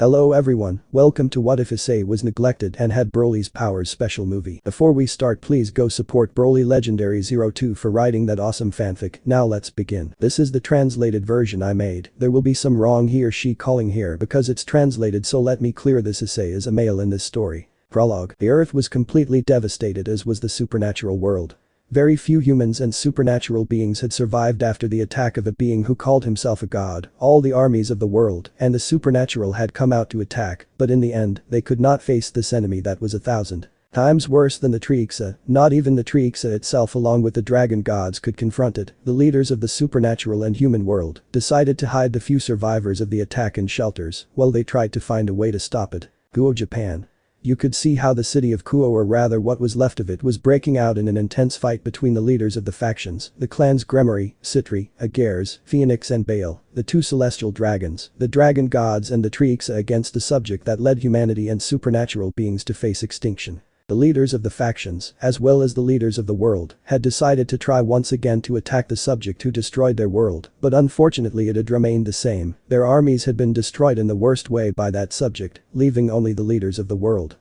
Hello everyone, welcome to What If Issei Was Neglected and Had Broly's Powers special movie. Before we start, please go support Broly Legendary02 for writing that awesome fanfic. Now let's begin. This is the translated version I made. There will be some wrong he or she calling here because it's translated, so let me clear this. Issei is a male in this story. Prologue. The earth was completely devastated, as was the supernatural world. Very few humans and supernatural beings had survived after the attack of a being who called himself a god. All the armies of the world and the supernatural had come out to attack, but in the end, they could not face this enemy that was 1,000 times worse than the Issei. Not even the Issei itself along with the dragon gods could confront it. The leaders of the supernatural and human world decided to hide the few survivors of the attack in shelters while they tried to find a way to stop it. Guo, Japan. You could see how the city of Kuo, or rather what was left of it, was breaking out in an intense fight between the leaders of the factions, the clans Gremory, Citri, Ageres, Phoenix and Baal, the two celestial dragons, the dragon gods and the Issei against the subject that led humanity and supernatural beings to face extinction. The leaders of the factions, as well as the leaders of the world, had decided to try once again to attack the subject who destroyed their world, but unfortunately it had remained the same. Their armies had been destroyed in the worst way by that subject, leaving only the leaders of the world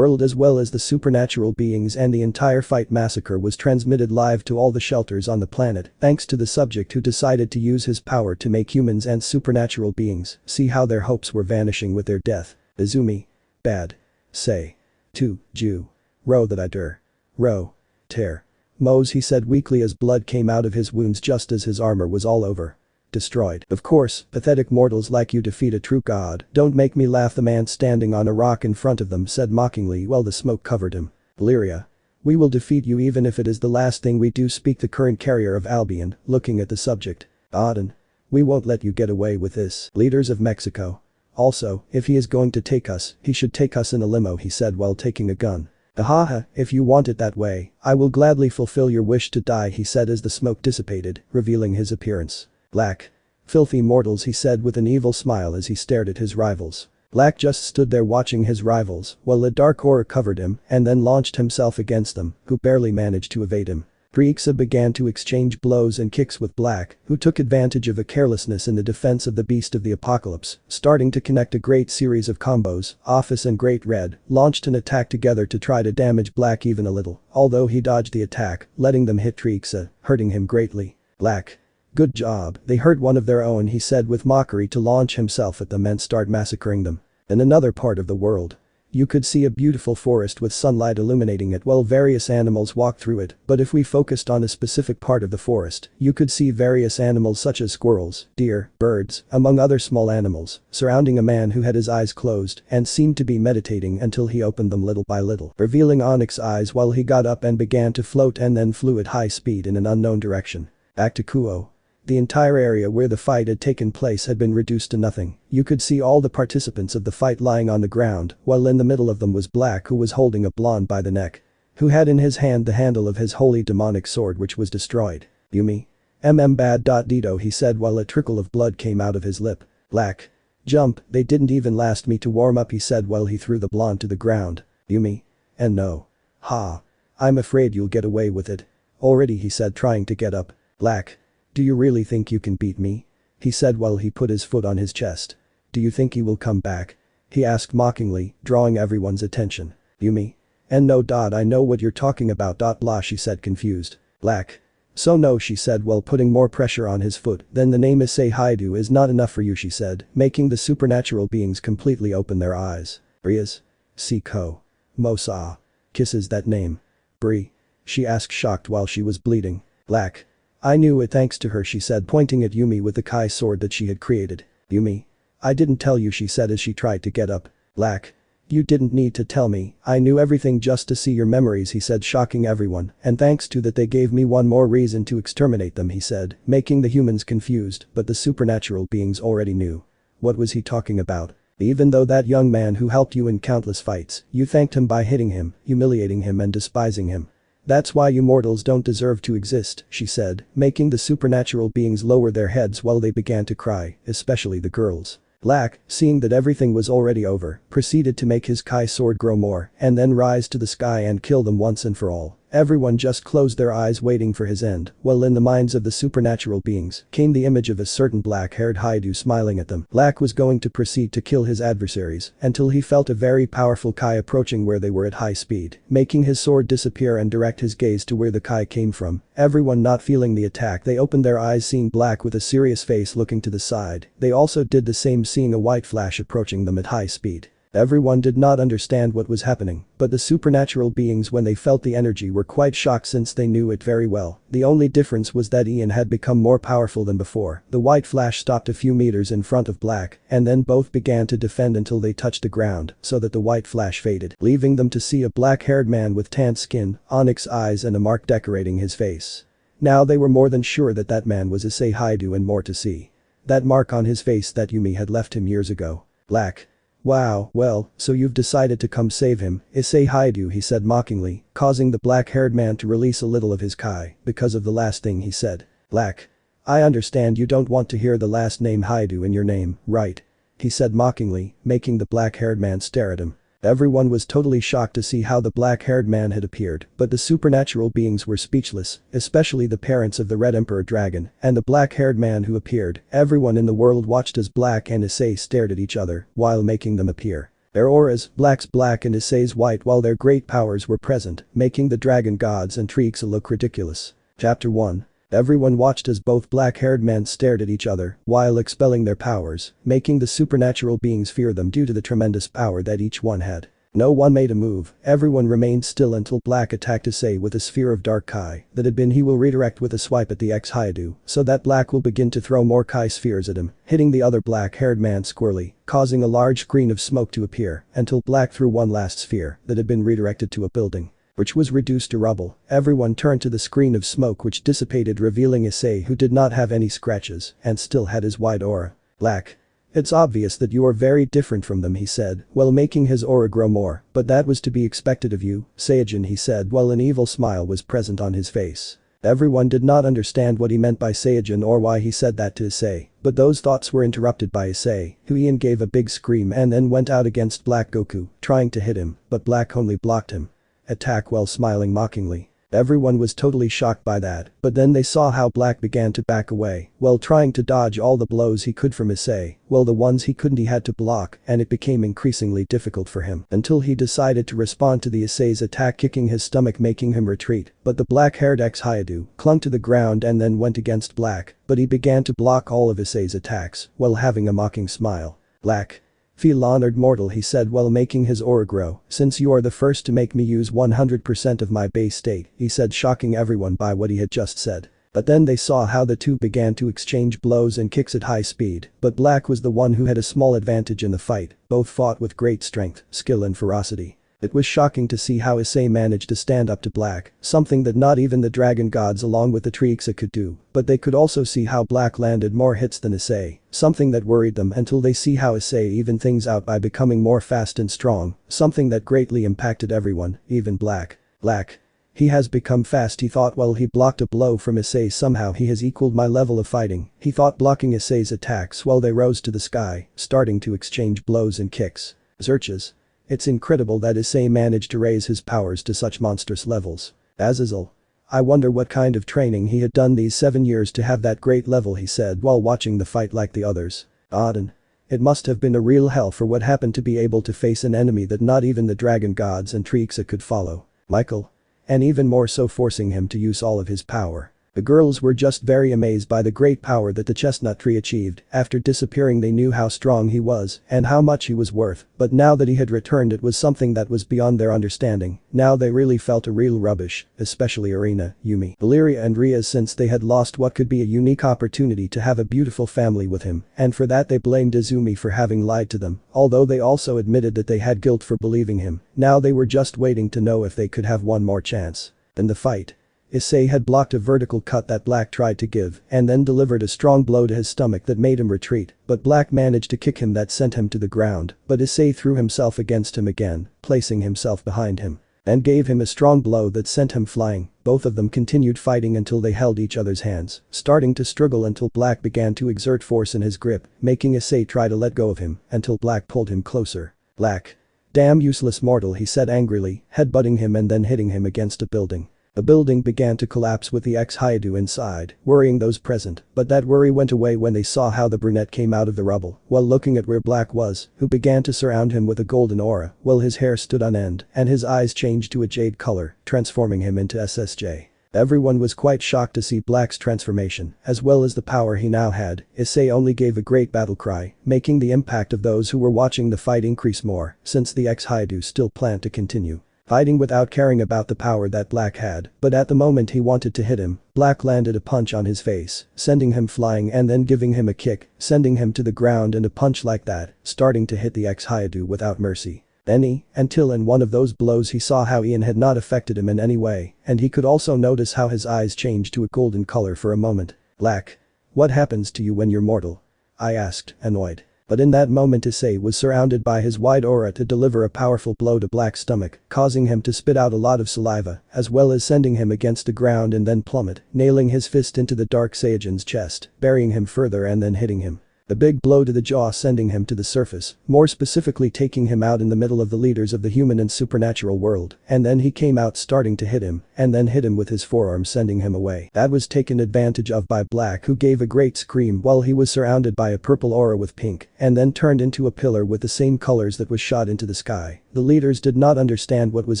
as well as the supernatural beings, and the entire fight massacre was transmitted live to all the shelters on the planet thanks to the subject who decided to use his power to make humans and supernatural beings see how their hopes were vanishing with their death. Izumi. Bad. Say. 2. Jew. Ro that I dur. Ro. Tear. Mose, he said weakly as blood came out of his wounds just as his armor was all over. Destroyed. Of course, pathetic mortals like you defeat a true god. Don't make me laugh, the man standing on a rock in front of them said mockingly while the smoke covered him. Valyria. We will defeat you even if it is the last thing we do, speak the current carrier of Albion, looking at the subject. Auden. We won't let you get away with this. Leaders of Mexico. Also, if he is going to take us, he should take us in a limo, he said while taking a gun. Ahaha, if you want it that way, I will gladly fulfill your wish to die, he said as the smoke dissipated, revealing his appearance. Black. Filthy mortals, he said with an evil smile as he stared at his rivals. Black just stood there watching his rivals while a dark aura covered him and then launched himself against them, who barely managed to evade him. Issei began to exchange blows and kicks with Black, who took advantage of a carelessness in the defense of the beast of the apocalypse, starting to connect a great series of combos. Office and Great Red launched an attack together to try to damage Black even a little, although he dodged the attack, letting them hit Issei, hurting him greatly. Black. Good job, they hurt one of their own, he said with mockery to launch himself at them and start massacring them. In another part of the world, you could see a beautiful forest with sunlight illuminating it while various animals walked through it, but if we focused on a specific part of the forest, you could see various animals such as squirrels, deer, birds, among other small animals, surrounding a man who had his eyes closed and seemed to be meditating until he opened them little by little, revealing onyx eyes while he got up and began to float and then flew at high speed in an unknown direction. Back to Kuo. The entire area where the fight had taken place had been reduced to nothing. You could see all the participants of the fight lying on the ground, while in the middle of them was Black, who was holding a blonde by the neck, who had in his hand the handle of his holy demonic sword, which was destroyed. Yumi. Bad. Dito, he said while a trickle of blood came out of his lip. Black. Jump, they didn't even last me to warm up, he said while he threw the blonde to the ground. Yumi. And no. Ha. I'm afraid you'll get away with it. Already, he said trying to get up. Black. Do you really think you can beat me? He said while he put his foot on his chest. Do you think he will come back? He asked mockingly, drawing everyone's attention. Yumi. And no. I know what you're talking about. Blah, she said confused. Black. So no, she said while putting more pressure on his foot. Then the name Issei Hyoudou is not enough for you, she said, making the supernatural beings completely open their eyes. Brias. Siko. Mosa. Kisses that name. Bri. She asked shocked while she was bleeding. Black. I knew it thanks to her, she said pointing at Yumi with the Kai sword that she had created. Yumi. I didn't tell you, she said as she tried to get up. Black. You didn't need to tell me, I knew everything just to see your memories, he said shocking everyone, and thanks to that they gave me one more reason to exterminate them, he said, making the humans confused, but the supernatural beings already knew. What was he talking about? Even though that young man who helped you in countless fights, you thanked him by hitting him, humiliating him and despising him. That's why you mortals don't deserve to exist, she said, making the supernatural beings lower their heads while they began to cry, especially the girls. Black, seeing that everything was already over, proceeded to make his Kai sword grow more and then rise to the sky and kill them once and for all, Everyone just closed their eyes waiting for his end, while in the minds of the supernatural beings came the image of a certain black-haired Hyoudou smiling at them. Black was going to proceed to kill his adversaries until he felt a very powerful Kai approaching where they were at high speed, making his sword disappear and direct his gaze to where the Kai came from. Everyone not feeling the attack, they opened their eyes seeing Black with a serious face looking to the side. They also did the same, seeing a white flash approaching them at high speed. Everyone did not understand what was happening, but the supernatural beings, when they felt the energy, were quite shocked since they knew it very well. The only difference was that Ian had become more powerful than before. The white flash stopped a few meters in front of Black, and then both began to defend until they touched the ground so that the white flash faded, leaving them to see a black-haired man with tanned skin, onyx eyes and a mark decorating his face. Now they were more than sure that that man was Issei Hyoudou, and more to see. That mark on his face that Yumi had left him years ago. Black. Wow, well, so you've decided to come save him, Issei Hyoudou, he said mockingly, causing the black-haired man to release a little of his Kai because of the last thing he said. Black. I understand you don't want to hear the last name Hyoudou in your name, right? He said mockingly, making the black-haired man stare at him. Everyone was totally shocked to see how the black-haired man had appeared, but the supernatural beings were speechless, especially the parents of the Red Emperor Dragon and the black-haired man who appeared. Everyone in the world watched as Black and Issei stared at each other while making them appear. Their auras, Black's black and Issei's white, while their great powers were present, making the dragon gods and Treeks look ridiculous. Chapter 1. Everyone watched as both black-haired men stared at each other while expelling their powers, making the supernatural beings fear them due to the tremendous power that each one had. No one made a move, everyone remained still until Black attacked Issei with a sphere of dark Kai that had been. He will redirect with a swipe at the ex-Hyoudou so that Black will begin to throw more Kai spheres at him, hitting the other black-haired man squarely, causing a large screen of smoke to appear until Black threw one last sphere that had been redirected to a building, which was reduced to rubble. Everyone turned to the screen of smoke, which dissipated, revealing Issei, who did not have any scratches and still had his wide aura. Black. It's obvious that you are very different from them, he said, while making his aura grow more, but that was to be expected of you, Saiyajin, he said, while an evil smile was present on his face. Everyone did not understand what he meant by Saiyajin or why he said that to Issei, but those thoughts were interrupted by Issei, who Ian gave a big scream and then went out against Black Goku, trying to hit him, but Black only blocked him. Attack, while smiling mockingly. Everyone was totally shocked by that, but then they saw how Black began to back away while trying to dodge all the blows he could from Issei, while the ones he couldn't he had to block, and it became increasingly difficult for him until he decided to respond to the Issei's attack, kicking his stomach, making him retreat, but the black-haired ex-Hyoudou clung to the ground and then went against Black, but he began to block all of Issei's attacks while having a mocking smile. Black. Feel honored, mortal, he said while making his aura grow, since you are the first to make me use 100% of my base state, he said, shocking everyone by what he had just said. But then they saw how the two began to exchange blows and kicks at high speed, but Black was the one who had a small advantage in the fight. Both fought with great strength, skill and ferocity. It was shocking to see how Issei managed to stand up to Black, something that not even the dragon gods along with the Treeks could do, but they could also see how Black landed more hits than Issei, something that worried them until they see how Issei evened things out by becoming more fast and strong, something that greatly impacted everyone, even Black. Black. He has become fast, he thought while he blocked a blow from Issei. Somehow he has equaled my level of fighting, he thought, blocking Issei's attacks while they rose to the sky, starting to exchange blows and kicks. Searches. It's incredible that Issei managed to raise his powers to such monstrous levels. Azazel. I wonder what kind of training he had done these 7 years to have that great level, he said while watching the fight like the others. Auden. It must have been a real hell for what happened to be able to face an enemy that not even the dragon gods and Treeks could follow. Michael. And even more so, forcing him to use all of his power. The girls were just very amazed by the great power that the chestnut tree achieved. After disappearing, they knew how strong he was and how much he was worth, but now that he had returned, it was something that was beyond their understanding. Now they really felt a real rubbish, especially Arena, Yumi, Valeria and Ria, since they had lost what could be a unique opportunity to have a beautiful family with him, and for that they blamed Izumi for having lied to them, although they also admitted that they had guilt for believing him. Now they were just waiting to know if they could have one more chance. In the fight, Issei had blocked a vertical cut that Black tried to give and then delivered a strong blow to his stomach that made him retreat, but Black managed to kick him that sent him to the ground, but Issei threw himself against him again, placing himself behind him, and gave him a strong blow that sent him flying. Both of them continued fighting until they held each other's hands, starting to struggle until Black began to exert force in his grip, making Issei try to let go of him until Black pulled him closer. Black. Damn useless mortal, he said angrily, headbutting him and then hitting him against a building. The building began to collapse with the ex-Hyoudou inside, worrying those present, but that worry went away when they saw how the brunette came out of the rubble while looking at where Black was, who began to surround him with a golden aura while his hair stood on end and his eyes changed to a jade color, transforming him into SSJ. Everyone was quite shocked to see Black's transformation, as well as the power he now had. Issei only gave a great battle cry, making the impact of those who were watching the fight increase more, since the ex-Hyoudou still planned to continue fighting without caring about the power that Black had, but at the moment he wanted to hit him, Black landed a punch on his face, sending him flying and then giving him a kick, sending him to the ground, and a punch like that, starting to hit the ex-Hyoudou without mercy. Until in one of those blows he saw how Ian had not affected him in any way, and he could also notice how his eyes changed to a golden color for a moment. Black. What happens to you when you're mortal? I asked, annoyed. But in that moment Issei was surrounded by his wide aura to deliver a powerful blow to Black's stomach, causing him to spit out a lot of saliva, as well as sending him against the ground and then plummet, nailing his fist into the Dark Saiyajin's chest, burying him further and then hitting him. A big blow to the jaw, sending him to the surface, more specifically taking him out in the middle of the leaders of the human and supernatural world, and then he came out starting to hit him, and then hit him with his forearm, sending him away. That was taken advantage of by Black, who gave a great scream while he was surrounded by a purple aura with pink, and then turned into a pillar with the same colors that was shot into the sky. The leaders did not understand what was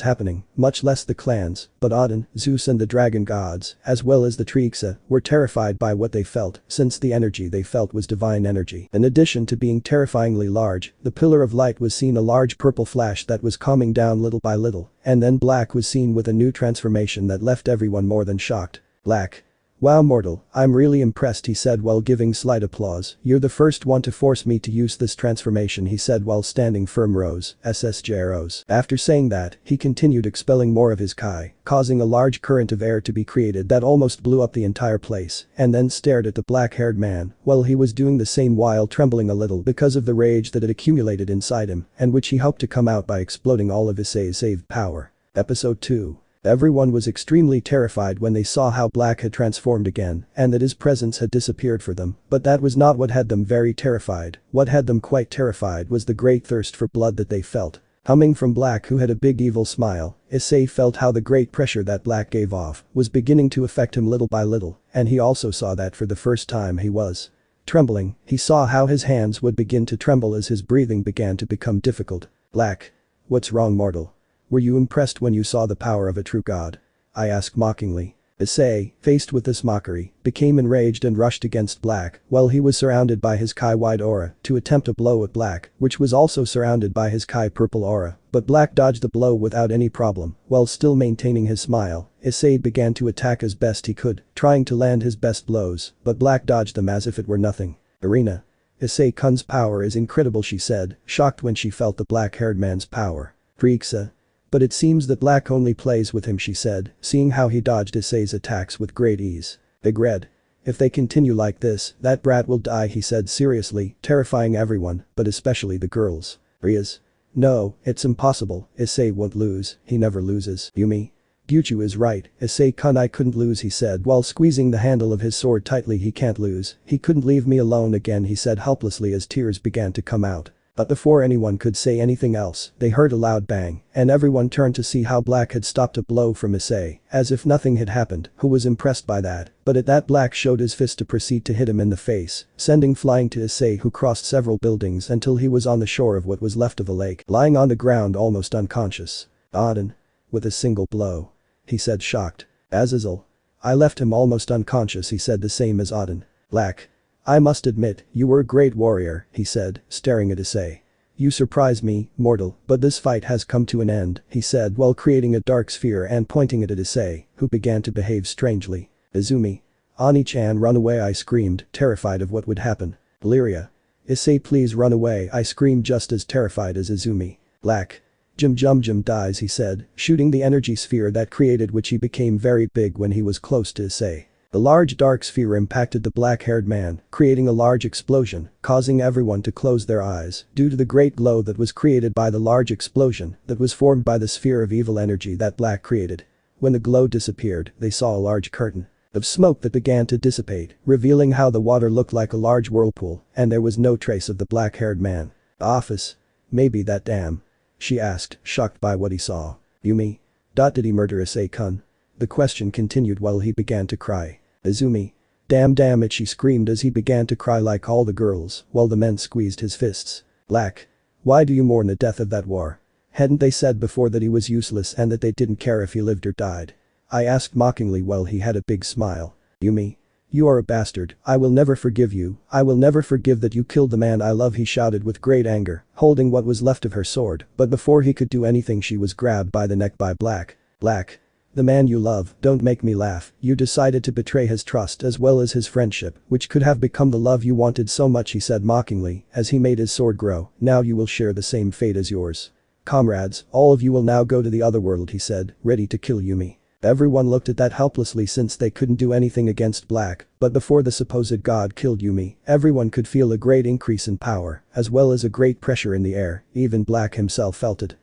happening, much less the clans, but Odin, Zeus and the dragon gods, as well as the Trixa, were terrified by what they felt, since the energy they felt was divine energy. In addition to being terrifyingly large, the pillar of light was seen a large purple flash that was calming down little by little, and then Black was seen with a new transformation that left everyone more than shocked. Black. Wow, mortal, I'm really impressed, he said while giving slight applause. You're the first one to force me to use this transformation, he said while standing firm. Rose, SSJ. After saying that, he continued expelling more of his Kai, causing a large current of air to be created that almost blew up the entire place, and then stared at the black-haired man while he was doing the same while trembling a little because of the rage that had accumulated inside him and which he hoped to come out by exploding all of Issei's saved power. Episode 2. Everyone was extremely terrified when they saw how Black had transformed again and that his presence had disappeared for them, but that was not what had them very terrified. What had them quite terrified was the great thirst for blood that they felt. Coming from Black, who had a big evil smile, Issei felt how the great pressure that Black gave off was beginning to affect him little by little, and he also saw that for the first time he was trembling. He saw how his hands would begin to tremble as his breathing began to become difficult. Black. What's wrong, mortal? Were you impressed when you saw the power of a true god? I asked mockingly. Issei, faced with this mockery, became enraged and rushed against Black while he was surrounded by his Kai-wide aura to attempt a blow at Black, which was also surrounded by his Kai-purple aura, but Black dodged the blow without any problem. While still maintaining his smile, Issei began to attack as best he could, trying to land his best blows, but Black dodged them as if it were nothing. Arena. Issei-kun's power is incredible, she said, shocked when she felt the black-haired man's power. Trixa. But it seems that Black only plays with him, she said, seeing how he dodged Issei's attacks with great ease. Big Red. If they continue like this, that brat will die, he said seriously, terrifying everyone, but especially the girls. Rias. No, it's impossible, Issei won't lose, he never loses. Yumi. Gyuchu is right, Issei-kun, I couldn't lose, he said while squeezing the handle of his sword tightly. He can't lose, he couldn't leave me alone again, he said helplessly as tears began to come out. But before anyone could say anything else, they heard a loud bang, and everyone turned to see how Black had stopped a blow from Issei, as if nothing had happened, who was impressed by that, but at that Black showed his fist to proceed to hit him in the face, sending flying to Issei, who crossed several buildings until he was on the shore of what was left of a lake, lying on the ground almost unconscious. Odin. With a single blow. He said shocked. Azazel. I left him almost unconscious, he said the same as Odin. Black. I must admit, you were a great warrior, he said, staring at Issei. You surprise me, mortal, but this fight has come to an end, he said while creating a dark sphere and pointing it at Issei, who began to behave strangely. Izumi. Ani-chan, run away, I screamed, terrified of what would happen. Valeria. Issei, please run away, I screamed just as terrified as Izumi. Black. Jim dies, he said, shooting the energy sphere that created which he became very big when he was close to Issei. The large dark sphere impacted the black-haired man, creating a large explosion, causing everyone to close their eyes due to the great glow that was created by the large explosion that was formed by the sphere of evil energy that Black created. When the glow disappeared, they saw a large curtain of smoke that began to dissipate, revealing how the water looked like a large whirlpool, and there was no trace of the black-haired man. Office. Maybe that dam? She asked, shocked by what he saw. Yumi. Did he murder Issei-kun? The question continued while he began to cry. Izumi. Damn it, she screamed as he began to cry like all the girls, while the men squeezed his fists. Black. Why do you mourn the death of that war? Hadn't they said before that he was useless and that they didn't care if he lived or died? I asked mockingly while he had a big smile. Yumi. You are a bastard, I will never forgive you, I will never forgive that you killed the man I love, he shouted with great anger, holding what was left of her sword, but before he could do anything she was grabbed by the neck by Black. Black. The man you love, don't make me laugh, you decided to betray his trust as well as his friendship, which could have become the love you wanted so much, he said mockingly, as he made his sword grow, now you will share the same fate as yours. Comrades, all of you will now go to the other world, he said, ready to kill Yumi. Everyone looked at that helplessly since they couldn't do anything against Black, but before the supposed god killed Yumi, everyone could feel a great increase in power, as well as a great pressure in the air, even Black himself felt it.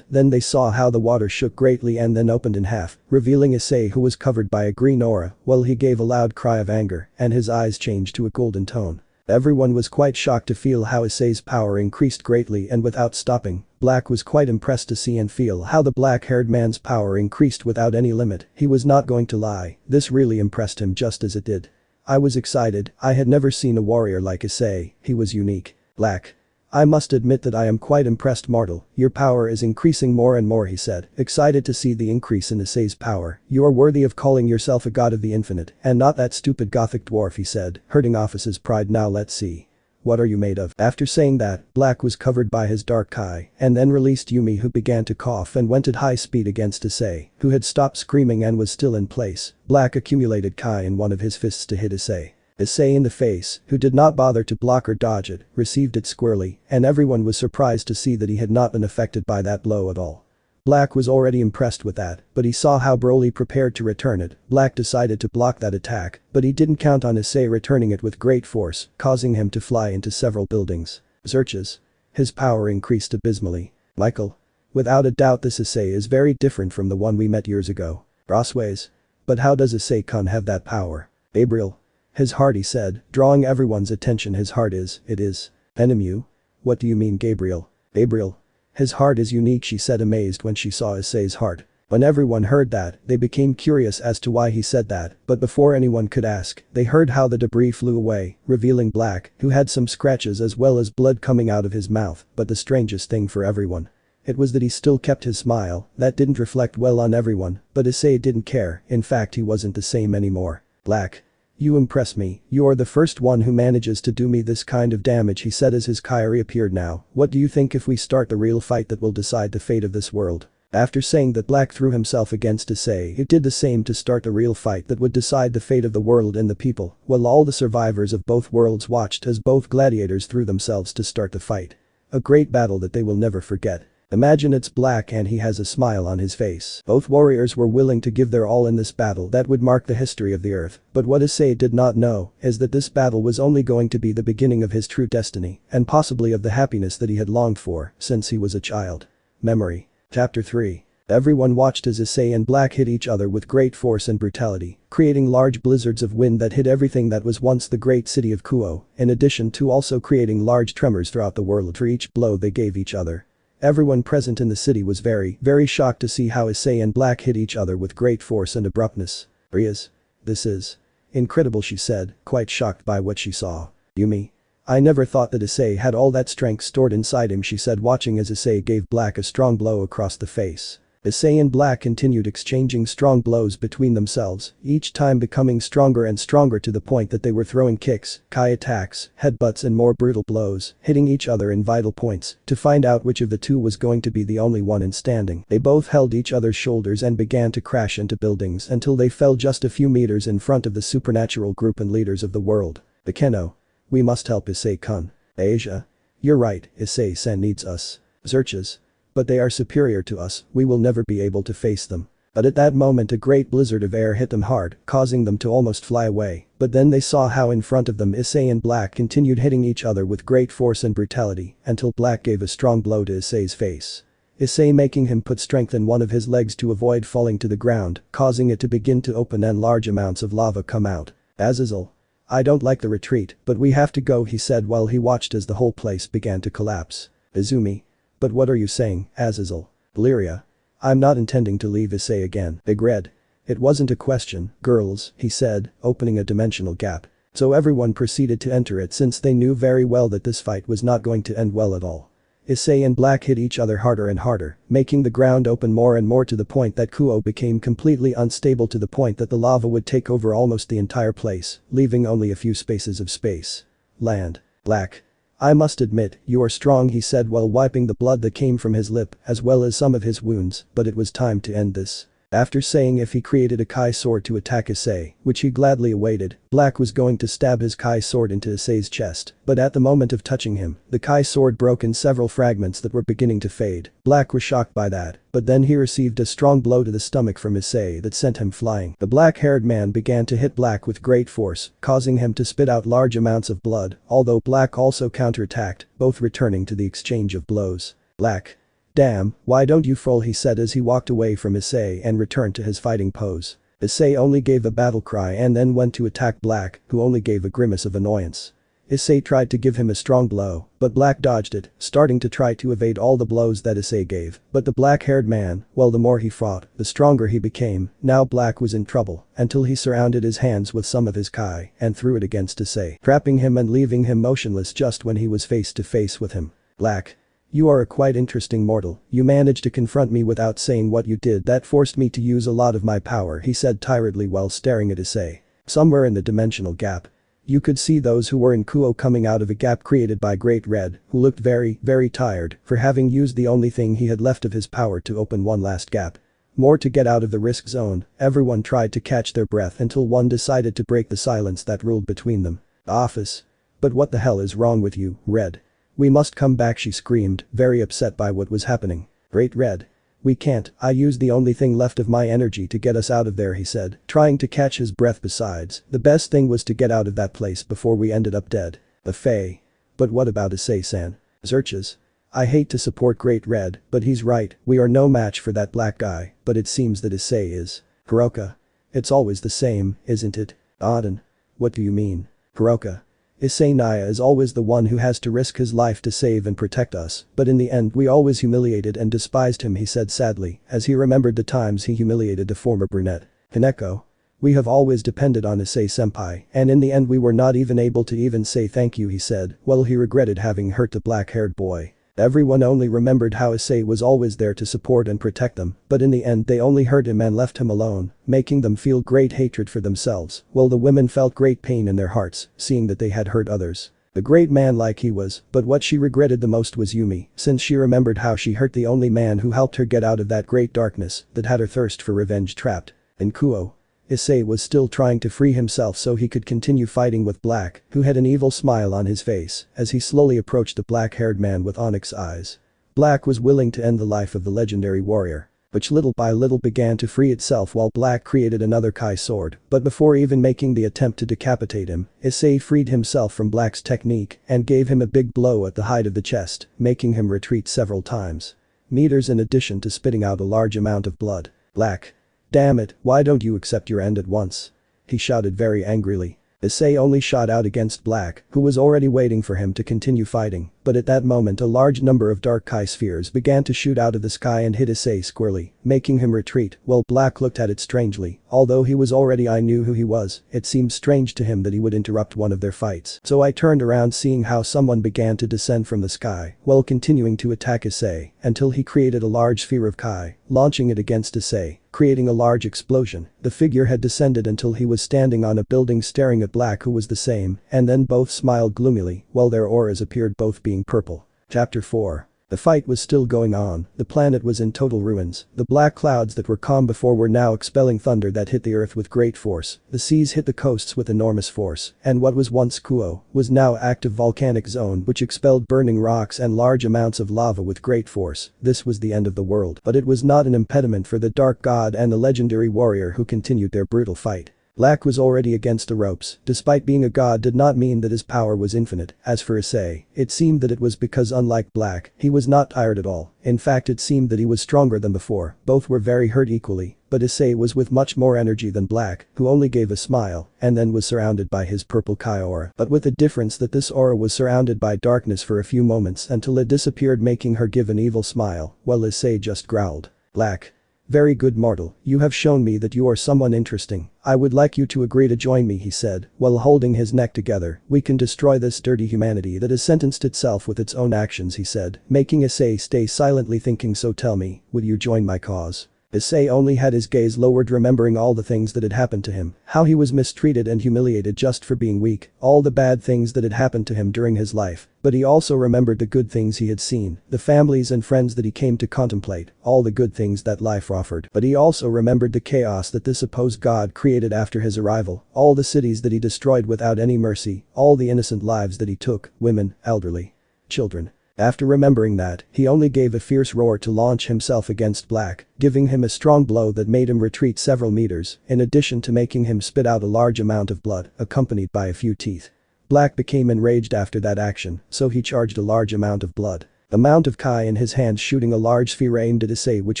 Then they saw how the water shook greatly and then opened in half, revealing Issei who was covered by a green aura, while he gave a loud cry of anger, and his eyes changed to a golden tone. Everyone was quite shocked to feel how Issei's power increased greatly and without stopping. Black was quite impressed to see and feel how the black-haired man's power increased without any limit. He was not going to lie, this really impressed him just as it did. I was excited, I had never seen a warrior like Issei, he was unique. Black. I must admit that I am quite impressed, mortal, your power is increasing more and more, he said, excited to see the increase in Issei's power. You are worthy of calling yourself a god of the infinite, and not that stupid gothic dwarf, he said, hurting off his pride. Now let's see. What are you made of? After saying that, Black was covered by his dark eye, and then released Yumi, who began to cough and went at high speed against Issei, who had stopped screaming and was still in place. Black accumulated Kai in one of his fists to hit Issei. Issei in the face, who did not bother to block or dodge it, received it squarely, and everyone was surprised to see that he had not been affected by that blow at all. Black was already impressed with that, but he saw how Broly prepared to return it. Black decided to block that attack, but he didn't count on Issei returning it with great force, causing him to fly into several buildings. Searches. His power increased abysmally. Michael. Without a doubt this Issei is very different from the one we met years ago. Crossways. But how does Issei-kun have that power? Gabriel. His heart, he said, drawing everyone's attention. His heart is, it is. Enemu? What do you mean, Gabriel? Gabriel. His heart is unique, she said, amazed when she saw Issei's heart. When everyone heard that, they became curious as to why he said that, but before anyone could ask, they heard how the debris flew away, revealing Black, who had some scratches as well as blood coming out of his mouth, but the strangest thing for everyone. It was that he still kept his smile. That didn't reflect well on everyone, but Issei didn't care, in fact he wasn't the same anymore. Black. You impress me, you are the first one who manages to do me this kind of damage, he said as his Kai reappeared. Now, what do you think if we start the real fight that will decide the fate of this world? After saying that, Black threw himself against Issei. It did the same to start the real fight that would decide the fate of the world and the people, while all the survivors of both worlds watched as both gladiators threw themselves to start the fight. A great battle that they will never forget. Imagine it's Black and he has a smile on his face. Both warriors were willing to give their all in this battle that would mark the history of the earth, but what Issei did not know is that this battle was only going to be the beginning of his true destiny, and possibly of the happiness that he had longed for since he was a child. Memory. Chapter 3. Everyone watched as Issei and Black hit each other with great force and brutality, creating large blizzards of wind that hit everything that was once the great city of Kuo, in addition to also creating large tremors throughout the world for each blow they gave each other. Everyone present in the city was very shocked to see how Issei and Black hit each other with great force and abruptness. This is incredible, she said, quite shocked by what she saw. Yumi. I never thought that Issei had all that strength stored inside him, she said, watching as Issei gave Black a strong blow across the face. Issei and Black continued exchanging strong blows between themselves, each time becoming stronger and stronger to the point that they were throwing kicks, Kai attacks, headbutts and more brutal blows, hitting each other in vital points. To find out which of the two was going to be the only one in standing, they both held each other's shoulders and began to crash into buildings until they fell just a few meters in front of the supernatural group and leaders of the world. The Keno. We must help Issei-kun. Asia. You're right, Issei-san needs us. Searches. But they are superior to us, we will never be able to face them. But at that moment a great blizzard of air hit them hard, causing them to almost fly away, but then they saw how in front of them Issei and Black continued hitting each other with great force and brutality, until Black gave a strong blow to Issei's face. Issei making him put strength in one of his legs to avoid falling to the ground, causing it to begin to open and large amounts of lava come out. Azazel. I don't like the retreat, but we have to go, he said while he watched as the whole place began to collapse. Izumi. But what are you saying, Azazel? Lyria. I'm not intending to leave Issei again. Big Red. It wasn't a question, girls, he said, opening a dimensional gap. So everyone proceeded to enter it since they knew very well that this fight was not going to end well at all. Issei and Black hit each other harder and harder, making the ground open more and more to the point that Kuo became completely unstable to the point that the lava would take over almost the entire place, leaving only a few spaces of space. Land. Black. I must admit, you are strong, he said while wiping the blood that came from his lip as well as some of his wounds, but it was time to end this. After saying if he created a Kai sword to attack Issei, which he gladly awaited, Black was going to stab his Kai sword into Issei's chest, but at the moment of touching him, the Kai sword broke in several fragments that were beginning to fade. Black was shocked by that, but then he received a strong blow to the stomach from Issei that sent him flying. The black-haired man began to hit Black with great force, causing him to spit out large amounts of blood, although Black also counterattacked, both returning to the exchange of blows. Black. Damn, why don't you fall, he said as he walked away from Issei and returned to his fighting pose. Issei only gave a battle cry and then went to attack Black, who only gave a grimace of annoyance. Issei tried to give him a strong blow, but Black dodged it, starting to try to evade all the blows that Issei gave. But the black-haired man, well, the more he fought, the stronger he became. Now Black was in trouble, until he surrounded his hands with some of his Kai and threw it against Issei, trapping him and leaving him motionless just when he was face to face with him. Black. You are a quite interesting mortal, you managed to confront me without saying what you did. That forced me to use a lot of my power, he said tiredly while staring at Issei. Somewhere in the dimensional gap. You could see those who were in Kuo coming out of a gap created by Great Red, who looked very, very tired for having used the only thing he had left of his power to open one last gap. More to get out of the risk zone, everyone tried to catch their breath until one decided to break the silence that ruled between them. Office. But what the hell is wrong with you, Red? We must come back, she screamed, very upset by what was happening. Great Red. We can't, I used the only thing left of my energy to get us out of there, he said, trying to catch his breath. Besides, the best thing was to get out of that place before we ended up dead. The Fae. But what about Issei-san? Zerches. I hate to support Great Red, but he's right, we are no match for that black guy, but it seems that Issei is. Hiroka. It's always the same, isn't it? Auden. What do you mean? Hiroka. Issei Naya is always the one who has to risk his life to save and protect us, but in the end we always humiliated and despised him, he said sadly, as he remembered the times he humiliated the former brunette. Hineko. We have always depended on Issei-senpai, and in the end we were not even able to even say thank you, he said, well, he regretted having hurt the black-haired boy. Everyone only remembered how Issei was always there to support and protect them, but in the end they only hurt him and left him alone, making them feel great hatred for themselves, while the women felt great pain in their hearts, seeing that they had hurt others. The great man like he was, but what she regretted the most was Yumi, since she remembered how she hurt the only man who helped her get out of that great darkness that had her thirst for revenge trapped. In Kuo. Issei was still trying to free himself so he could continue fighting with Black, who had an evil smile on his face as he slowly approached the black-haired man with onyx eyes. Black was willing to end the life of the legendary warrior, which little by little began to free itself while Black created another Kai sword, but before even making the attempt to decapitate him, Issei freed himself from Black's technique and gave him a big blow at the height of the chest, making him retreat several times. Meters in addition to spitting out a large amount of blood. Black. Damn it, why don't you accept your end at once? He shouted very angrily. Issei only shot out against Black, who was already waiting for him to continue fighting, but at that moment a large number of dark Kai spheres began to shoot out of the sky and hit Issei squarely, making him retreat, while Black looked at it strangely. Although he was already I knew who he was, it seemed strange to him that he would interrupt one of their fights. So I turned around seeing how someone began to descend from the sky, while continuing to attack Issei, until he created a large sphere of Kai, launching it against Issei, creating a large explosion. The figure had descended until he was standing on a building staring at Black, who was the same, and then both smiled gloomily, while their auras appeared both being purple. Chapter 4. The fight was still going on, the planet was in total ruins, the black clouds that were calm before were now expelling thunder that hit the earth with great force, the seas hit the coasts with enormous force, and what was once Kuo was now active volcanic zone which expelled burning rocks and large amounts of lava with great force. This was the end of the world, but it was not an impediment for the Dark God and the legendary warrior who continued their brutal fight. Black was already against the ropes, despite being a god did not mean that his power was infinite. As for Issei, it seemed that it was because unlike Black, he was not tired at all. In fact, it seemed that he was stronger than before. Both were very hurt equally, but Issei was with much more energy than Black, who only gave a smile and then was surrounded by his purple Kai aura, but with the difference that this aura was surrounded by darkness for a few moments until it disappeared, making her give an evil smile, while Issei just growled. Black. Very good mortal, you have shown me that you are someone interesting. I would like you to agree to join me, he said, while holding his neck together. We can destroy this dirty humanity that has sentenced itself with its own actions, he said, making Issei stay silently thinking. So tell me, will you join my cause? Issei only had his gaze lowered, remembering all the things that had happened to him, how he was mistreated and humiliated just for being weak, all the bad things that had happened to him during his life, but he also remembered the good things he had seen, the families and friends that he came to contemplate, all the good things that life offered. But he also remembered the chaos that this supposed god created after his arrival, all the cities that he destroyed without any mercy, all the innocent lives that he took, women, elderly, children. After remembering that, he only gave a fierce roar to launch himself against Black, giving him a strong blow that made him retreat several meters, in addition to making him spit out a large amount of blood, accompanied by a few teeth. Black became enraged after that action, so he charged a large amount of blood. Amount of Kai in his hands, shooting a large sphere aimed at Issei which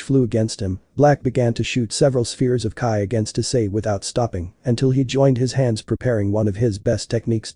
flew against him. Black began to shoot several spheres of Kai against Issei without stopping, until he joined his hands, preparing one of his best techniques.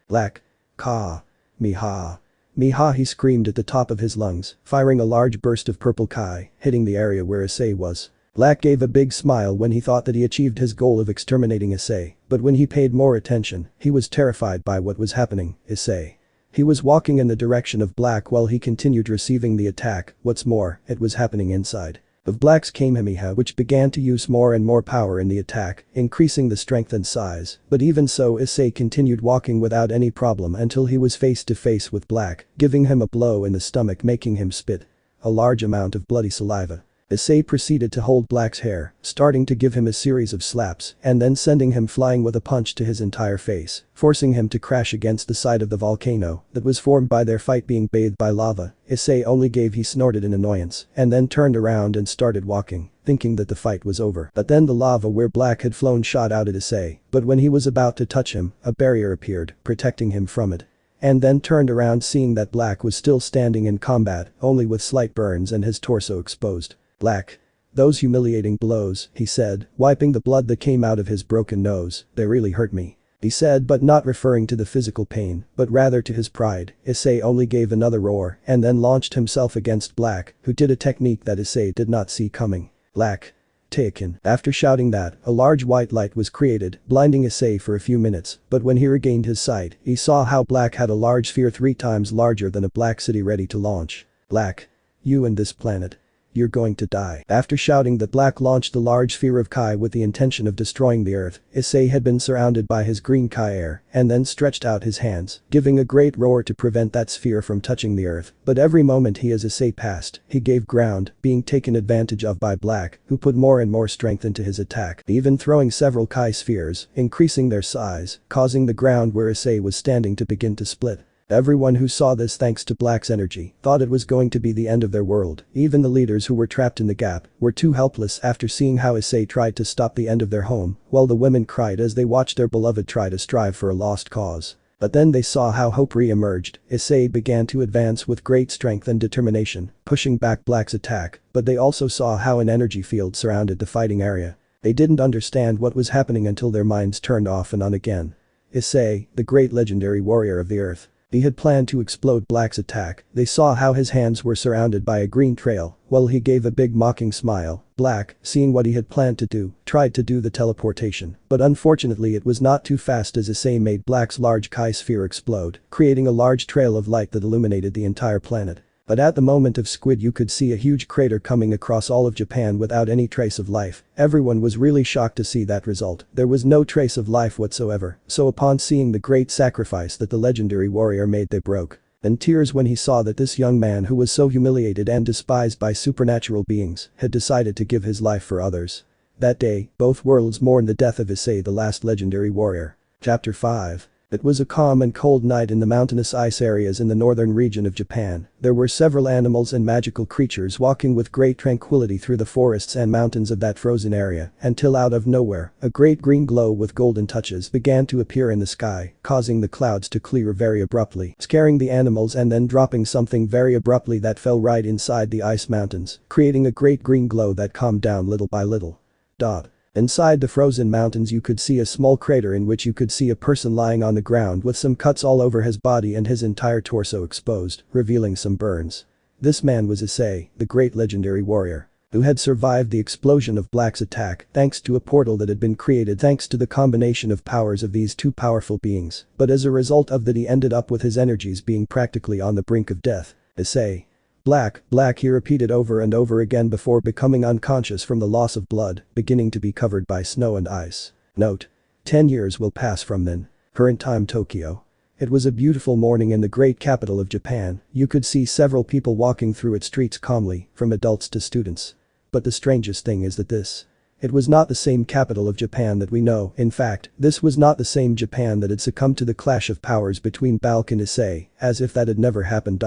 Black. Ka. Miha. Miha, he screamed at the top of his lungs, firing a large burst of purple Kai, hitting the area where Issei was. Black gave a big smile when he thought that he achieved his goal of exterminating Issei, but when he paid more attention, he was terrified by what was happening. Issei. He was walking in the direction of Black while he continued receiving the attack. What's more, it was happening inside of Black's Kamehameha, which began to use more and more power in the attack, increasing the strength and size. But even so, Issei continued walking without any problem until he was face to face with Black, giving him a blow in the stomach, making him spit a large amount of bloody saliva. Issei proceeded to hold Black's hair, starting to give him a series of slaps and then sending him flying with a punch to his entire face, forcing him to crash against the side of the volcano that was formed by their fight being bathed by lava. Issei only gave, he snorted in annoyance and then turned around and started walking, thinking that the fight was over. But then the lava where Black had flown shot out at Issei, but when he was about to touch him, a barrier appeared, protecting him from it. And then turned around, seeing that Black was still standing in combat, only with slight burns and his torso exposed. Black. Those humiliating blows, he said, wiping the blood that came out of his broken nose, they really hurt me. He said, but not referring to the physical pain, but rather to his pride. Issei only gave another roar and then launched himself against Black, who did a technique that Issei did not see coming. Black. Taken. After shouting that, a large white light was created, blinding Issei for a few minutes, but when he regained his sight, he saw how Black had a large sphere 3 times larger than a black city ready to launch. Black. You and this planet. You're going to die. After shouting that, Black launched the large sphere of Kai with the intention of destroying the earth. Issei had been surrounded by his green Kai air and then stretched out his hands, giving a great roar to prevent that sphere from touching the earth. But every moment as Issei passed, he gave ground, being taken advantage of by Black, who put more and more strength into his attack, even throwing several Kai spheres, increasing their size, causing the ground where Issei was standing to begin to split. Everyone who saw this, thanks to Black's energy, thought it was going to be the end of their world. Even the leaders who were trapped in the gap were too helpless after seeing how Issei tried to stop the end of their home, while the women cried as they watched their beloved try to strive for a lost cause. But then they saw how hope re-emerged. Issei began to advance with great strength and determination, pushing back Black's attack, but they also saw how an energy field surrounded the fighting area. They didn't understand what was happening until their minds turned off and on again. Issei, the great legendary warrior of the earth. He had planned to explode Black's attack. They saw how his hands were surrounded by a green trail, while he gave a big mocking smile. Black, seeing what he had planned to do, tried to do the teleportation, but unfortunately it was not too fast as Issei made Black's large Kai sphere explode, creating a large trail of light that illuminated the entire planet. But at the moment of Squid, you could see a huge crater coming across all of Japan without any trace of life. Everyone was really shocked to see that result. There was no trace of life whatsoever, so upon seeing the great sacrifice that the legendary warrior made, they broke in tears when he saw that this young man, who was so humiliated and despised by supernatural beings, had decided to give his life for others. That day, both worlds mourned the death of Issei, the last legendary warrior. Chapter 5. It was a calm and cold night in the mountainous ice areas in the northern region of Japan. There were several animals and magical creatures walking with great tranquility through the forests and mountains of that frozen area, until out of nowhere, a great green glow with golden touches began to appear in the sky, causing the clouds to clear very abruptly, scaring the animals and then dropping something very abruptly that fell right inside the ice mountains, creating a great green glow that calmed down little by little. Inside the frozen mountains, you could see a small crater in which you could see a person lying on the ground with some cuts all over his body and his entire torso exposed, revealing some burns. This man was Issei, the great legendary warrior. who had survived the explosion of Black's attack thanks to a portal that had been created thanks to the combination of powers of these two powerful beings, but as a result of that he ended up with his energies being practically on the brink of death. Issei. Black, he repeated over and over again before becoming unconscious from the loss of blood, beginning to be covered by snow and ice. Note: 10 years will pass from then. Current time Tokyo. It was a beautiful morning in the great capital of Japan. You could see several people walking through its streets calmly, from adults to students. But the strangest thing is that it was not the same capital of Japan that we know. In fact, this was not the same Japan that had succumbed to the clash of powers between Balk and Issei, as if that had never happened.